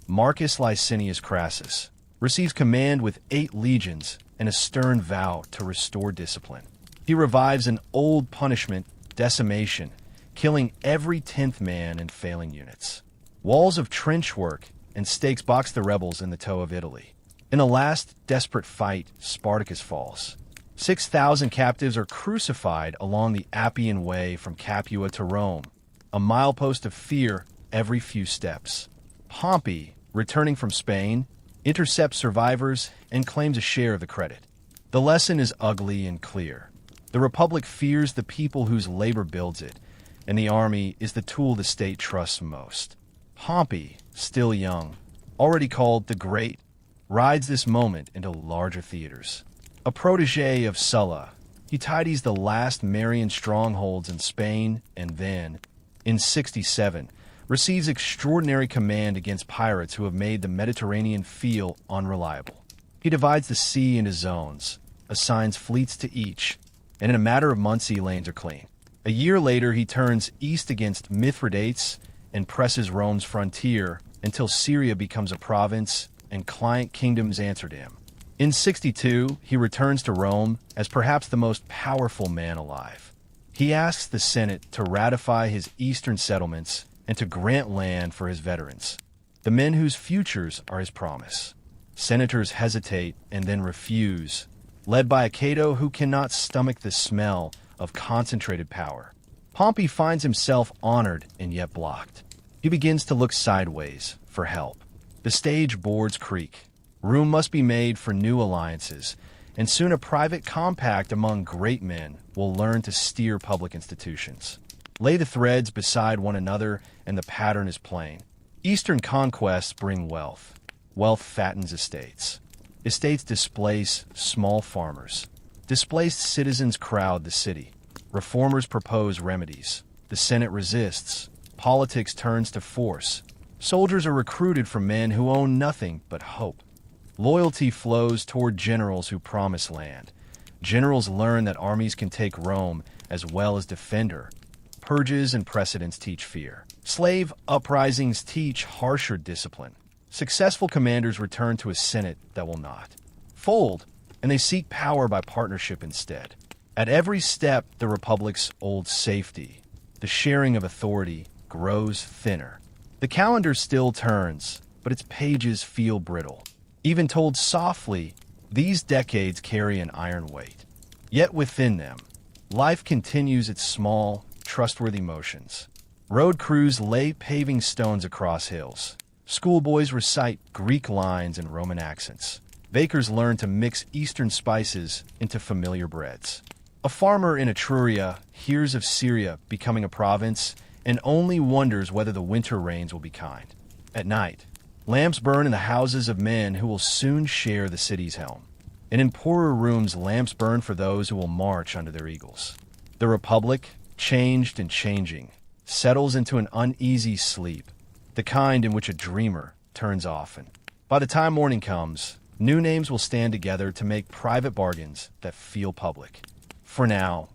Marcus Licinius Crassus, receives command with 8 legions and a stern vow to restore discipline. He revives an old punishment, decimation, killing every 10th man in failing units. Walls of trench work and stakes box the rebels in the toe of Italy. In a last desperate fight, Spartacus falls. 6,000 captives are crucified along the Appian Way from Capua to Rome, a milepost of fear every few steps. Pompey, returning from Spain, intercepts survivors and claims a share of the credit. The lesson is ugly and clear. The Republic fears the people whose labor builds it, and the army is the tool the state trusts most. Pompey, still young, already called the Great, rides this moment into larger theaters. A protege of Sulla, he tidies the last Marian strongholds in Spain and then, in 67, receives extraordinary command against pirates who have made the Mediterranean feel unreliable. He divides the sea into zones, assigns fleets to each, and in a matter of months sea lanes are clean. A year later, he turns east against Mithridates and presses Rome's frontier until Syria becomes a province and client kingdoms answer to him. In 62, he returns to Rome as perhaps the most powerful man alive. He asks the Senate to ratify his eastern settlements and to grant land for his veterans, the men whose futures are his promise. Senators hesitate and then refuse, led by a Cato who cannot stomach the smell of concentrated power. Pompey finds himself honored and yet blocked. He begins to look sideways for help. The stage boards creak. Room must be made for new alliances, and soon a private compact among great men will learn to steer public institutions. Lay the threads beside one another, and the pattern is plain. Eastern conquests bring wealth. Wealth fattens estates. Estates displace small farmers. Displaced citizens crowd the city. Reformers propose remedies. The Senate resists. Politics turns to force. Soldiers are recruited from men who own nothing but hope. Loyalty flows toward generals who promise land. Generals learn that armies can take Rome as well as defend her. Purges and precedents teach fear. Slave uprisings teach harsher discipline. Successful commanders return to a Senate that will not fold, and they seek power by partnership instead. At every step, the Republic's old safety, the sharing of authority, grows thinner. The calendar still turns, but its pages feel brittle. Even told softly, these decades carry an iron weight. Yet within them, life continues its small, trustworthy motions. Road crews lay paving stones across hills. Schoolboys recite Greek lines in Roman accents. Bakers learn to mix Eastern spices into familiar breads. A farmer in Etruria hears of Syria becoming a province and only wonders whether the winter rains will be kind. At night, lamps burn in the houses of men who will soon share the city's helm. And in poorer rooms, lamps burn for those who will march under their eagles. The Republic, changed and changing, settles into an uneasy sleep, the kind in which a dreamer turns often. By the time morning comes, new names will stand together to make private bargains that feel public. For now,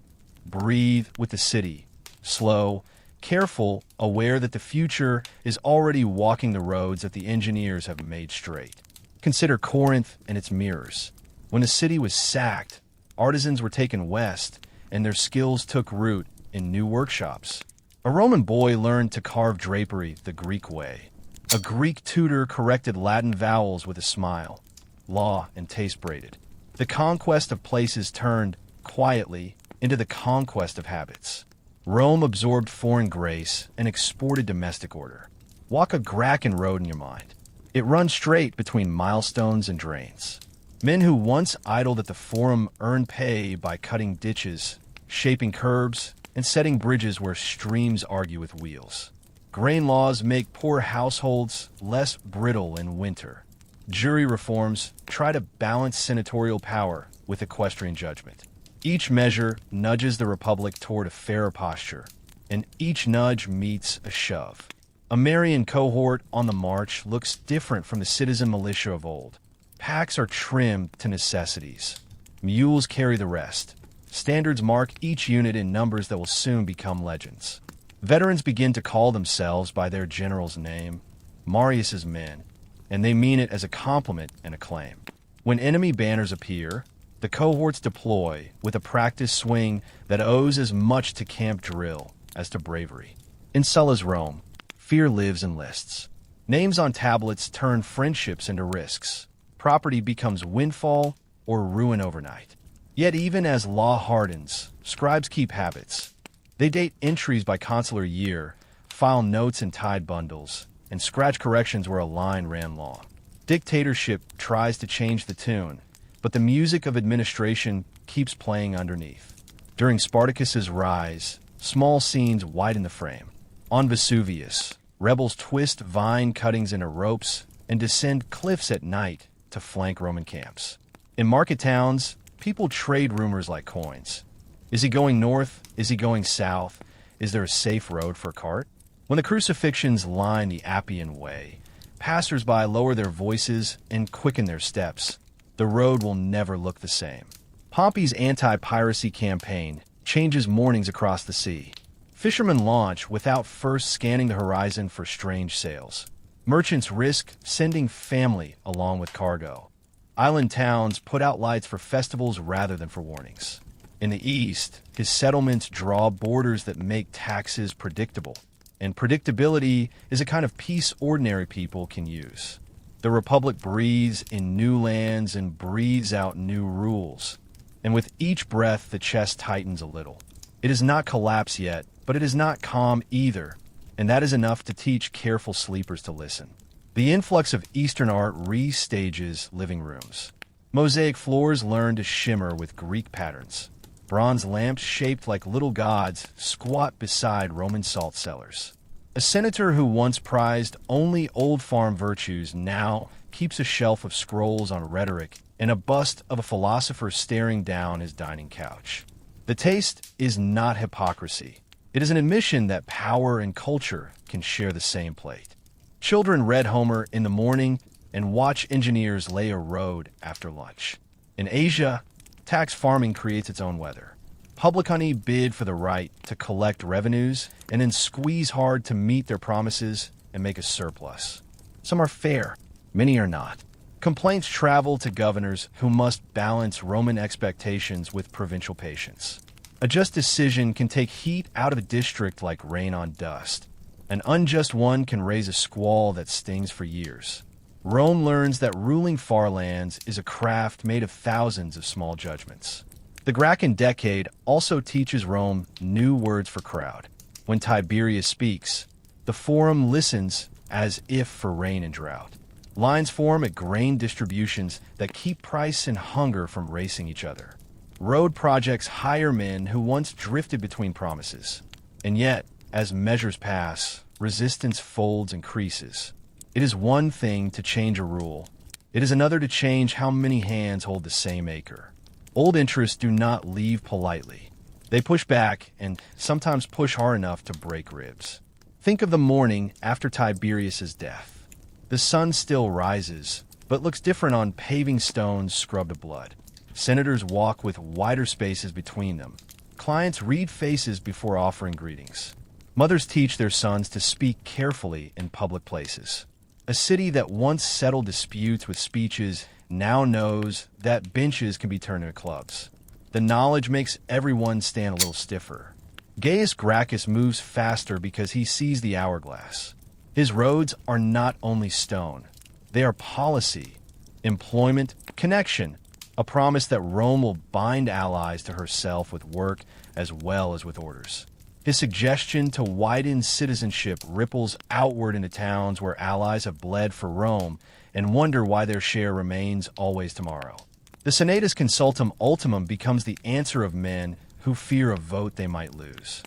breathe with the city, slow, careful, aware that the future is already walking the roads that the engineers have made straight. Consider Corinth and its mirrors. When the city was sacked, artisans were taken west, and their skills took root in new workshops. A Roman boy learned to carve drapery the Greek way. A Greek tutor corrected Latin vowels with a smile. Law and taste braided. The conquest of places turned, quietly, into the conquest of habits. Rome absorbed foreign grace and exported domestic order. Walk a Gracken road in your mind. It runs straight between milestones and drains. Men who once idled at the Forum earn pay by cutting ditches, shaping curbs, and setting bridges where streams argue with wheels. Grain laws make poor households less brittle in winter. Jury reforms try to balance senatorial power with equestrian judgment. Each measure nudges the republic toward a fairer posture, and each nudge meets a shove. A Marian cohort on the march looks different from the citizen militia of old. Packs are trimmed to necessities. Mules carry the rest. Standards mark each unit in numbers that will soon become legends. Veterans begin to call themselves by their general's name, Marius's men, and they mean it as a compliment and a claim. When enemy banners appear, the cohorts deploy with a practice swing that owes as much to camp drill as to bravery. In Sulla's Rome, fear lives in lists. Names on tablets turn friendships into risks. Property becomes windfall or ruin overnight. Yet even as law hardens, scribes keep habits. They date entries by consular year, file notes in tied bundles, and scratch corrections where a line ran long. Dictatorship tries to change the tune, but the music of administration keeps playing underneath. During Spartacus's rise, small scenes widen the frame. On Vesuvius, rebels twist vine cuttings into ropes and descend cliffs at night to flank Roman camps. In market towns, people trade rumors like coins. Is he going north? Is he going south? Is there a safe road for a cart? When the crucifixions line the Appian Way, passers-by lower their voices and quicken their steps. The road will never look the same. Pompey's anti-piracy campaign changes mornings across the sea. Fishermen launch without first scanning the horizon for strange sails. Merchants risk sending family along with cargo. Island towns put out lights for festivals rather than for warnings. In the East, his settlements draw borders that make taxes predictable, and predictability is a kind of peace ordinary people can use. The Republic breathes in new lands and breathes out new rules, and with each breath the chest tightens a little. It is not collapse yet, but it is not calm either, and that is enough to teach careful sleepers to listen. The influx of Eastern art restages living rooms. Mosaic floors learn to shimmer with Greek patterns. Bronze lamps shaped like little gods squat beside Roman salt cellars. A senator who once prized only old farm virtues now keeps a shelf of scrolls on rhetoric and a bust of a philosopher staring down his dining couch. The taste is not hypocrisy. It is an admission that power and culture can share the same plate. Children read Homer in the morning and watch engineers lay a road after lunch. In Asia, tax farming creates its own weather. Public honey bid for the right to collect revenues and then squeeze hard to meet their promises and make a surplus. Some are fair, many are not. Complaints travel to governors who must balance Roman expectations with provincial patience. A just decision can take heat out of a district like rain on dust. An unjust one can raise a squall that stings for years. Rome learns that ruling far lands is a craft made of thousands of small judgments. The Gracken decade also teaches Rome new words for crowd. When Tiberius speaks, the Forum listens as if for rain and drought. Lines form at grain distributions that keep price and hunger from racing each other. Road projects hire men who once drifted between promises. And yet, as measures pass, resistance folds and creases. It is one thing to change a rule. It is another to change how many hands hold the same acre. Old interests do not leave politely. They push back and sometimes push hard enough to break ribs. Think of the morning after Tiberius's death. The sun still rises, but looks different on paving stones scrubbed of blood. Senators walk with wider spaces between them. Clients read faces before offering greetings. Mothers teach their sons to speak carefully in public places. A city that once settled disputes with speeches now knows that benches can be turned into clubs. The knowledge makes everyone stand a little stiffer. Gaius Gracchus moves faster because he sees the hourglass. His roads are not only stone, they are policy, employment, connection, a promise that Rome will bind allies to herself with work as well as with orders. His suggestion to widen citizenship ripples outward into towns where allies have bled for Rome and wonder why their share remains always tomorrow. The Senatus Consultum Ultimum becomes the answer of men who fear a vote they might lose.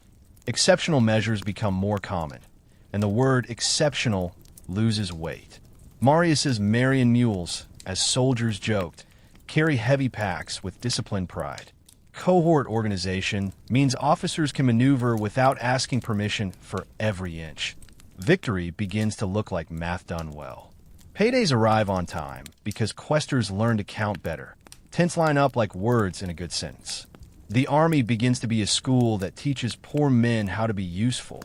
Exceptional measures become more common, and the word exceptional loses weight. Marius's Marian mules, as soldiers joked, carry heavy packs with disciplined pride. Cohort organization means officers can maneuver without asking permission for every inch. Victory begins to look like math done well. Paydays arrive on time because questers learn to count better. Tents line up like words in a good sentence. The army begins to be a school that teaches poor men how to be useful,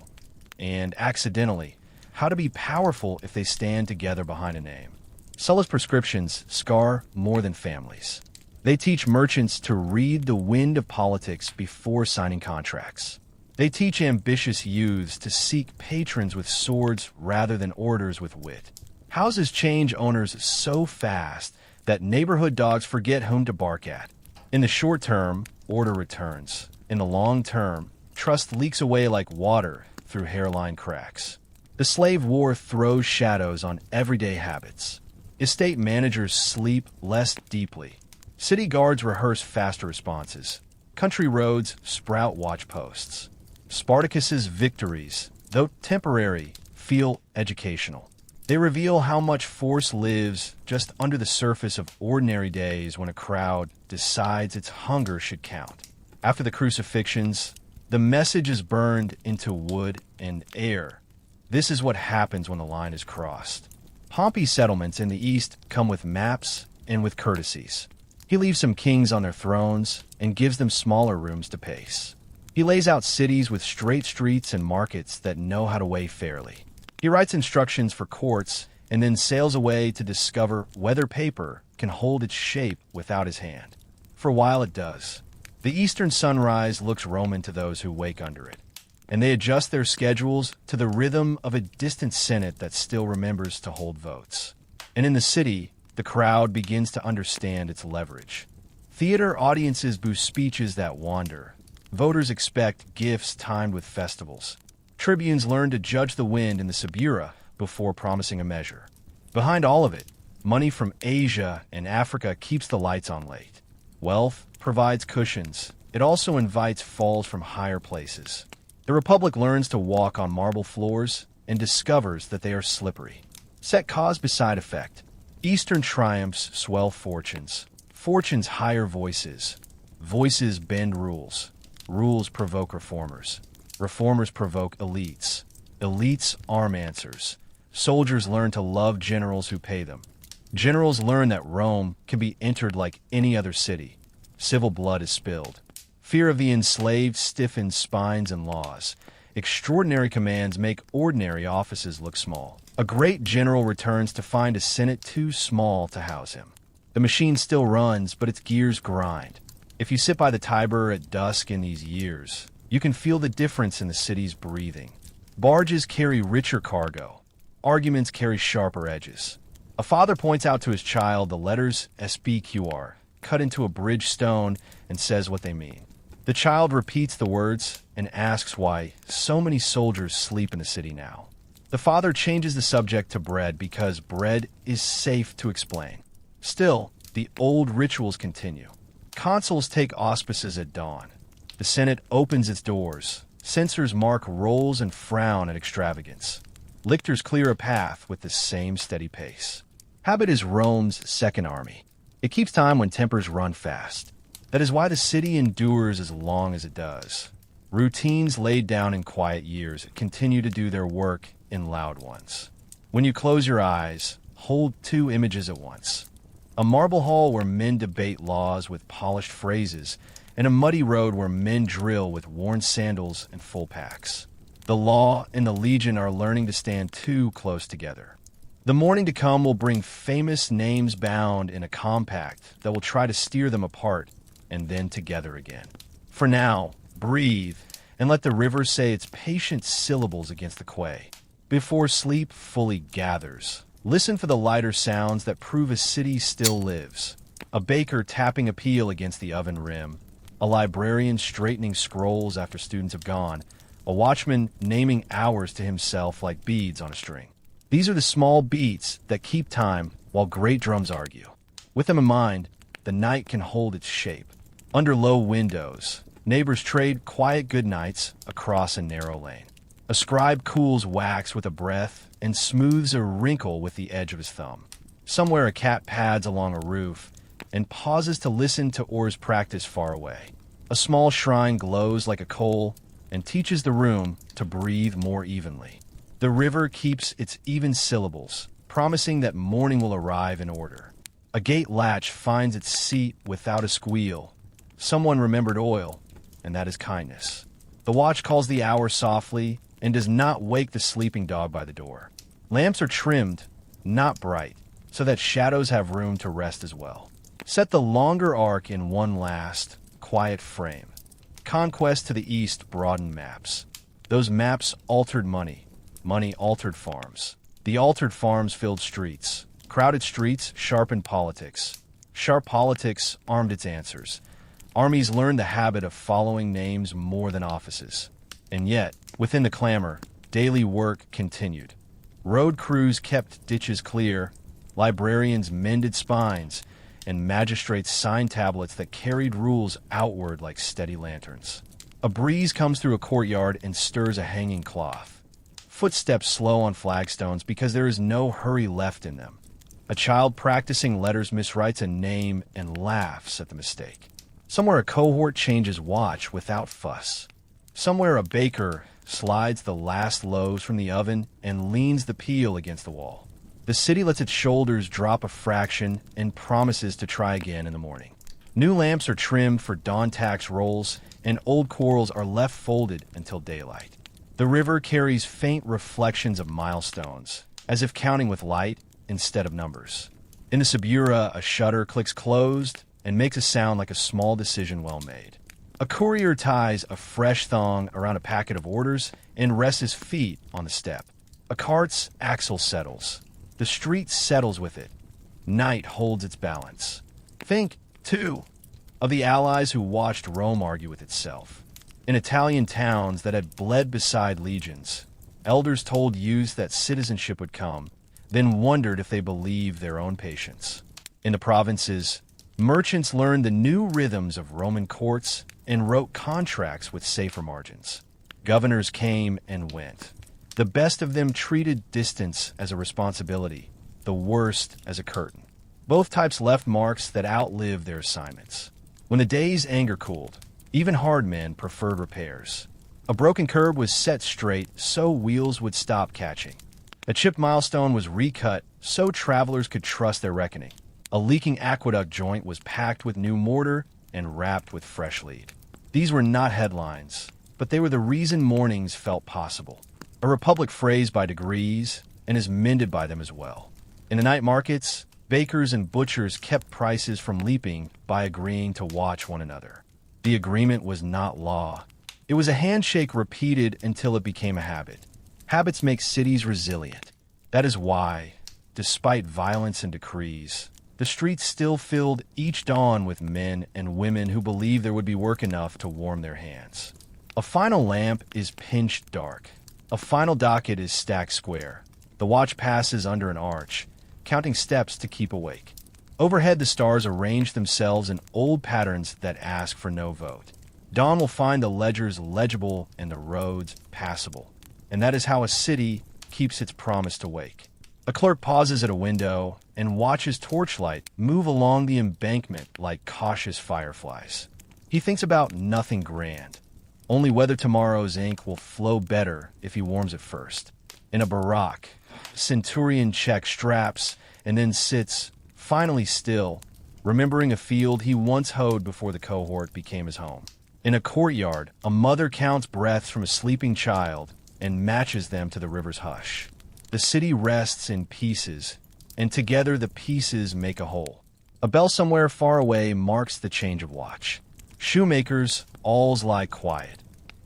and accidentally, how to be powerful if they stand together behind a name. Sulla's prescriptions scar more than families. They teach merchants to read the wind of politics before signing contracts. They teach ambitious youths to seek patrons with swords rather than orders with wit. Houses change owners so fast that neighborhood dogs forget whom to bark at. In the short term, order returns. In the long term, trust leaks away like water through hairline cracks. The slave war throws shadows on everyday habits. Estate managers sleep less deeply. City guards rehearse faster responses. Country roads sprout watch posts. Spartacus's victories, though temporary, feel educational. They reveal how much force lives just under the surface of ordinary days when a crowd decides its hunger should count. After the crucifixions, the message is burned into wood and air. This is what happens when the line is crossed. Pompey's settlements in the east come with maps and with courtesies. He leaves some kings on their thrones and gives them smaller rooms to pace. He lays out cities with straight streets and markets that know how to weigh fairly. He writes instructions for courts and then sails away to discover whether paper can hold its shape without his hand. For a while it does. The eastern sunrise looks Roman to those who wake under it, and they adjust their schedules to the rhythm of a distant Senate that still remembers to hold votes. And in the city, the crowd begins to understand its leverage. Theater audiences boost speeches that wander. Voters expect gifts timed with festivals. Tribunes learn to judge the wind in the Subura before promising a measure. Behind all of it, money from Asia and Africa keeps the lights on late. Wealth provides cushions. It also invites falls from higher places. The Republic learns to walk on marble floors and discovers that they are slippery. Set cause beside effect. Eastern triumphs swell fortunes. Fortunes hire voices. Voices bend rules. Rules provoke reformers. Reformers provoke elites. Elites arm answers. Soldiers learn to love generals who pay them. Generals learn that Rome can be entered like any other city. Civil blood is spilled. Fear of the enslaved stiffens spines and laws. Extraordinary commands make ordinary offices look small. A great general returns to find a senate too small to house him. The machine still runs, but its gears grind. If you sit by the Tiber at dusk in these years, you can feel the difference in the city's breathing. Barges carry richer cargo. Arguments carry sharper edges. A father points out to his child the letters SBQR, cut into a bridge stone, and says what they mean. The child repeats the words and asks why so many soldiers sleep in the city now. The father changes the subject to bread because bread is safe to explain. Still, the old rituals continue. Consuls take auspices at dawn. The Senate opens its doors. Censors mark rolls and frown at extravagance. Lictors clear a path with the same steady pace. Habit is Rome's second army. It keeps time when tempers run fast. That is why the city endures as long as it does. Routines laid down in quiet years continue to do their work in loud ones. When you close your eyes, hold two images at once. A marble hall where men debate laws with polished phrases, and a muddy road where men drill with worn sandals and full packs. The law and the legion are learning to stand too close together. The morning to come will bring famous names bound in a compact that will try to steer them apart and then together again. For now, breathe and let the river say its patient syllables against the quay. before sleep fully gathers. Listen for the lighter sounds that prove a city still lives. A baker tapping a peel against the oven rim, a librarian straightening scrolls after students have gone, a watchman naming hours to himself like beads on a string. These are the small beats that keep time while great drums argue. With them in mind, the night can hold its shape. Under low windows, neighbors trade quiet goodnights across a narrow lane. A scribe cools wax with a breath and smooths a wrinkle with the edge of his thumb. Somewhere a cat pads along a roof and pauses to listen to oars practice far away. A small shrine glows like a coal and teaches the room to breathe more evenly. The river keeps its even syllables, promising that morning will arrive in order. A gate latch finds its seat without a squeal. Someone remembered oil, and that is kindness. The watch calls the hour softly and does not wake the sleeping dog by the door. Lamps are trimmed, not bright, so that shadows have room to rest as well. Set the longer arc in one last, quiet frame. Conquest to the east broadened maps. Those maps altered money. Money altered farms. The altered farms filled streets. Crowded streets sharpened politics. Sharp politics armed its answers. Armies learned the habit of following names more than offices. And yet, within the clamor, daily work continued. Road crews kept ditches clear, librarians mended spines, and magistrates signed tablets that carried rules outward like steady lanterns. A breeze comes through a courtyard and stirs a hanging cloth. Footsteps slow on flagstones because there is no hurry left in them. A child practicing letters miswrites a name and laughs at the mistake. Somewhere a cohort changes watch without fuss. Somewhere a baker slides the last loaves from the oven and leans the peel against the wall. The city lets its shoulders drop a fraction and promises to try again in the morning. New lamps are trimmed for dawn tax rolls, and old quarrels are left folded until daylight. The river carries faint reflections of milestones, as if counting with light instead of numbers. In the Subura, a shutter clicks closed and makes a sound like a small decision well made. A courier ties a fresh thong around a packet of orders and rests his feet on the step. A cart's axle settles. The street settles with it. Night holds its balance. Think, too, of the allies who watched Rome argue with itself. In Italian towns that had bled beside legions, elders told youths that citizenship would come, then wondered if they believed their own patience. In the provinces, merchants learned the new rhythms of Roman courts and wrote contracts with safer margins. Governors came and went. The best of them treated distance as a responsibility, the worst as a curtain. Both types left marks that outlived their assignments. When the day's anger cooled, even hard men preferred repairs. A broken curb was set straight so wheels would stop catching. A chipped milestone was recut so travelers could trust their reckoning. A leaking aqueduct joint was packed with new mortar and wrapped with fresh lead. These were not headlines, but they were the reason mornings felt possible. A republic phrased by degrees and is mended by them as well. In the night markets, bakers and butchers kept prices from leaping by agreeing to watch one another. The agreement was not law. It was a handshake repeated until it became a habit. Habits make cities resilient. That is why, despite violence and decrees, the streets still filled each dawn with men and women who believed there would be work enough to warm their hands. A final lamp is pinched dark. A final docket is stacked square. The watch passes under an arch, counting steps to keep awake. Overhead, the stars arrange themselves in old patterns that ask for no vote. Dawn will find the ledgers legible and the roads passable. And that is how a city keeps its promise to wake. A clerk pauses at a window and watches torchlight move along the embankment like cautious fireflies. He thinks about nothing grand, only whether tomorrow's ink will flow better if he warms it first. In a barack, centurion checks straps and then sits, finally still, remembering a field he once hoed before the cohort became his home. In a courtyard, a mother counts breaths from a sleeping child and matches them to the river's hush. The city rests in pieces, and together the pieces make a whole. A bell somewhere far away marks the change of watch. Shoemakers' alls lie quiet.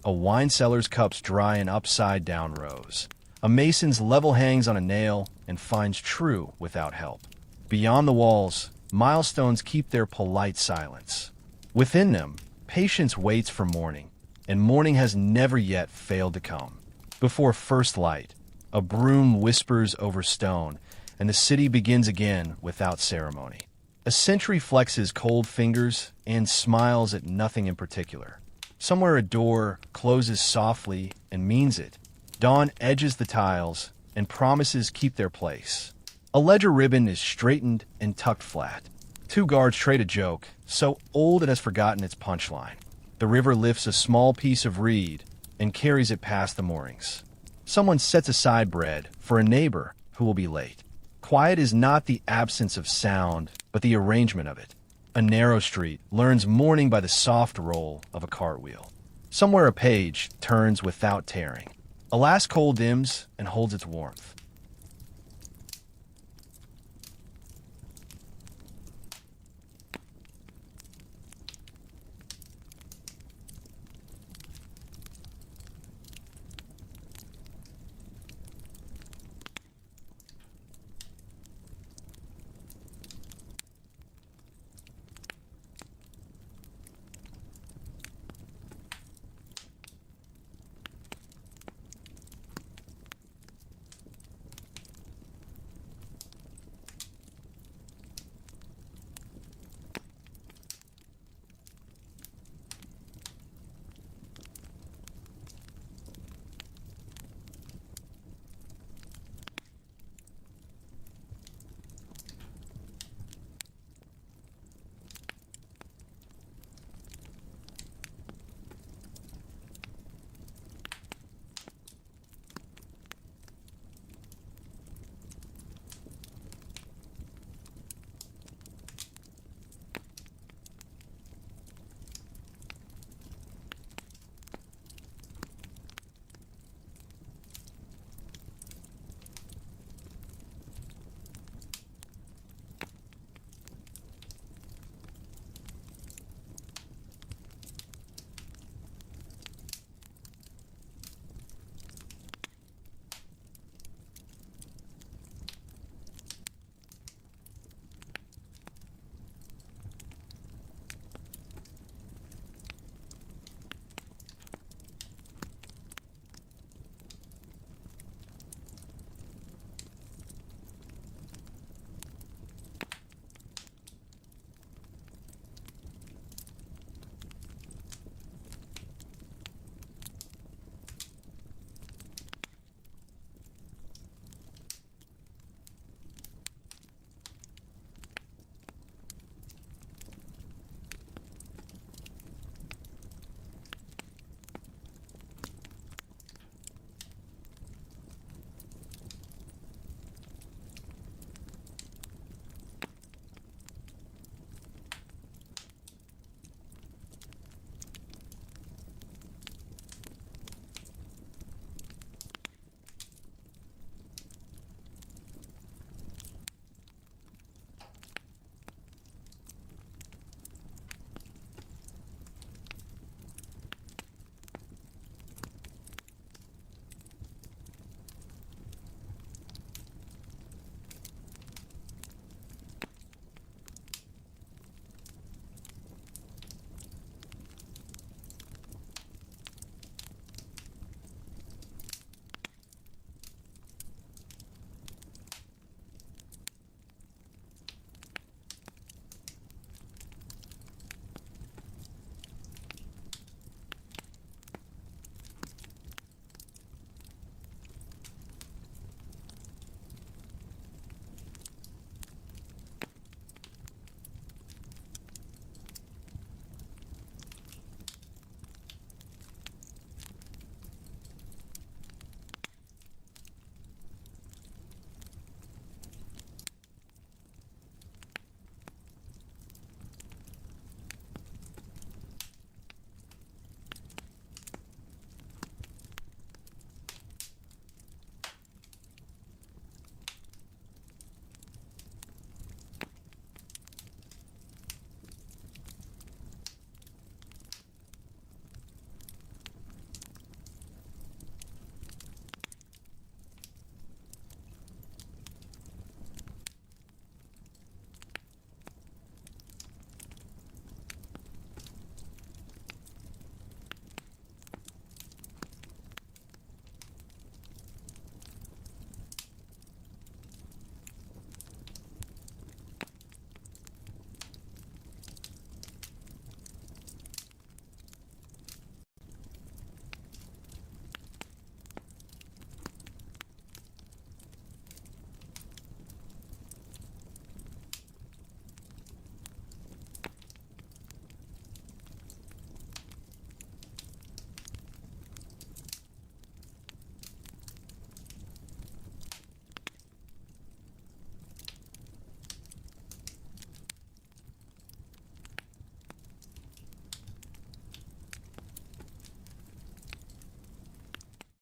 A wine seller's cups dry in upside-down rows. A mason's level hangs on a nail and finds true without help. Beyond the walls, milestones keep their polite silence. Within them, patience waits for morning, and morning has never yet failed to come. Before first light, a broom whispers over stone, and the city begins again without ceremony. A sentry flexes cold fingers and smiles at nothing in particular. Somewhere a door closes softly and means it. Dawn edges the tiles, and promises keep their place. A ledger ribbon is straightened and tucked flat. Two guards trade a joke, so old it has forgotten its punchline. The river lifts a small piece of reed and carries it past the moorings. Someone sets aside bread for a neighbor who will be late. Quiet is not the absence of sound, but the arrangement of it. A narrow street learns morning by the soft roll of a cartwheel. Somewhere a page turns without tearing. A last coal dims and holds its warmth.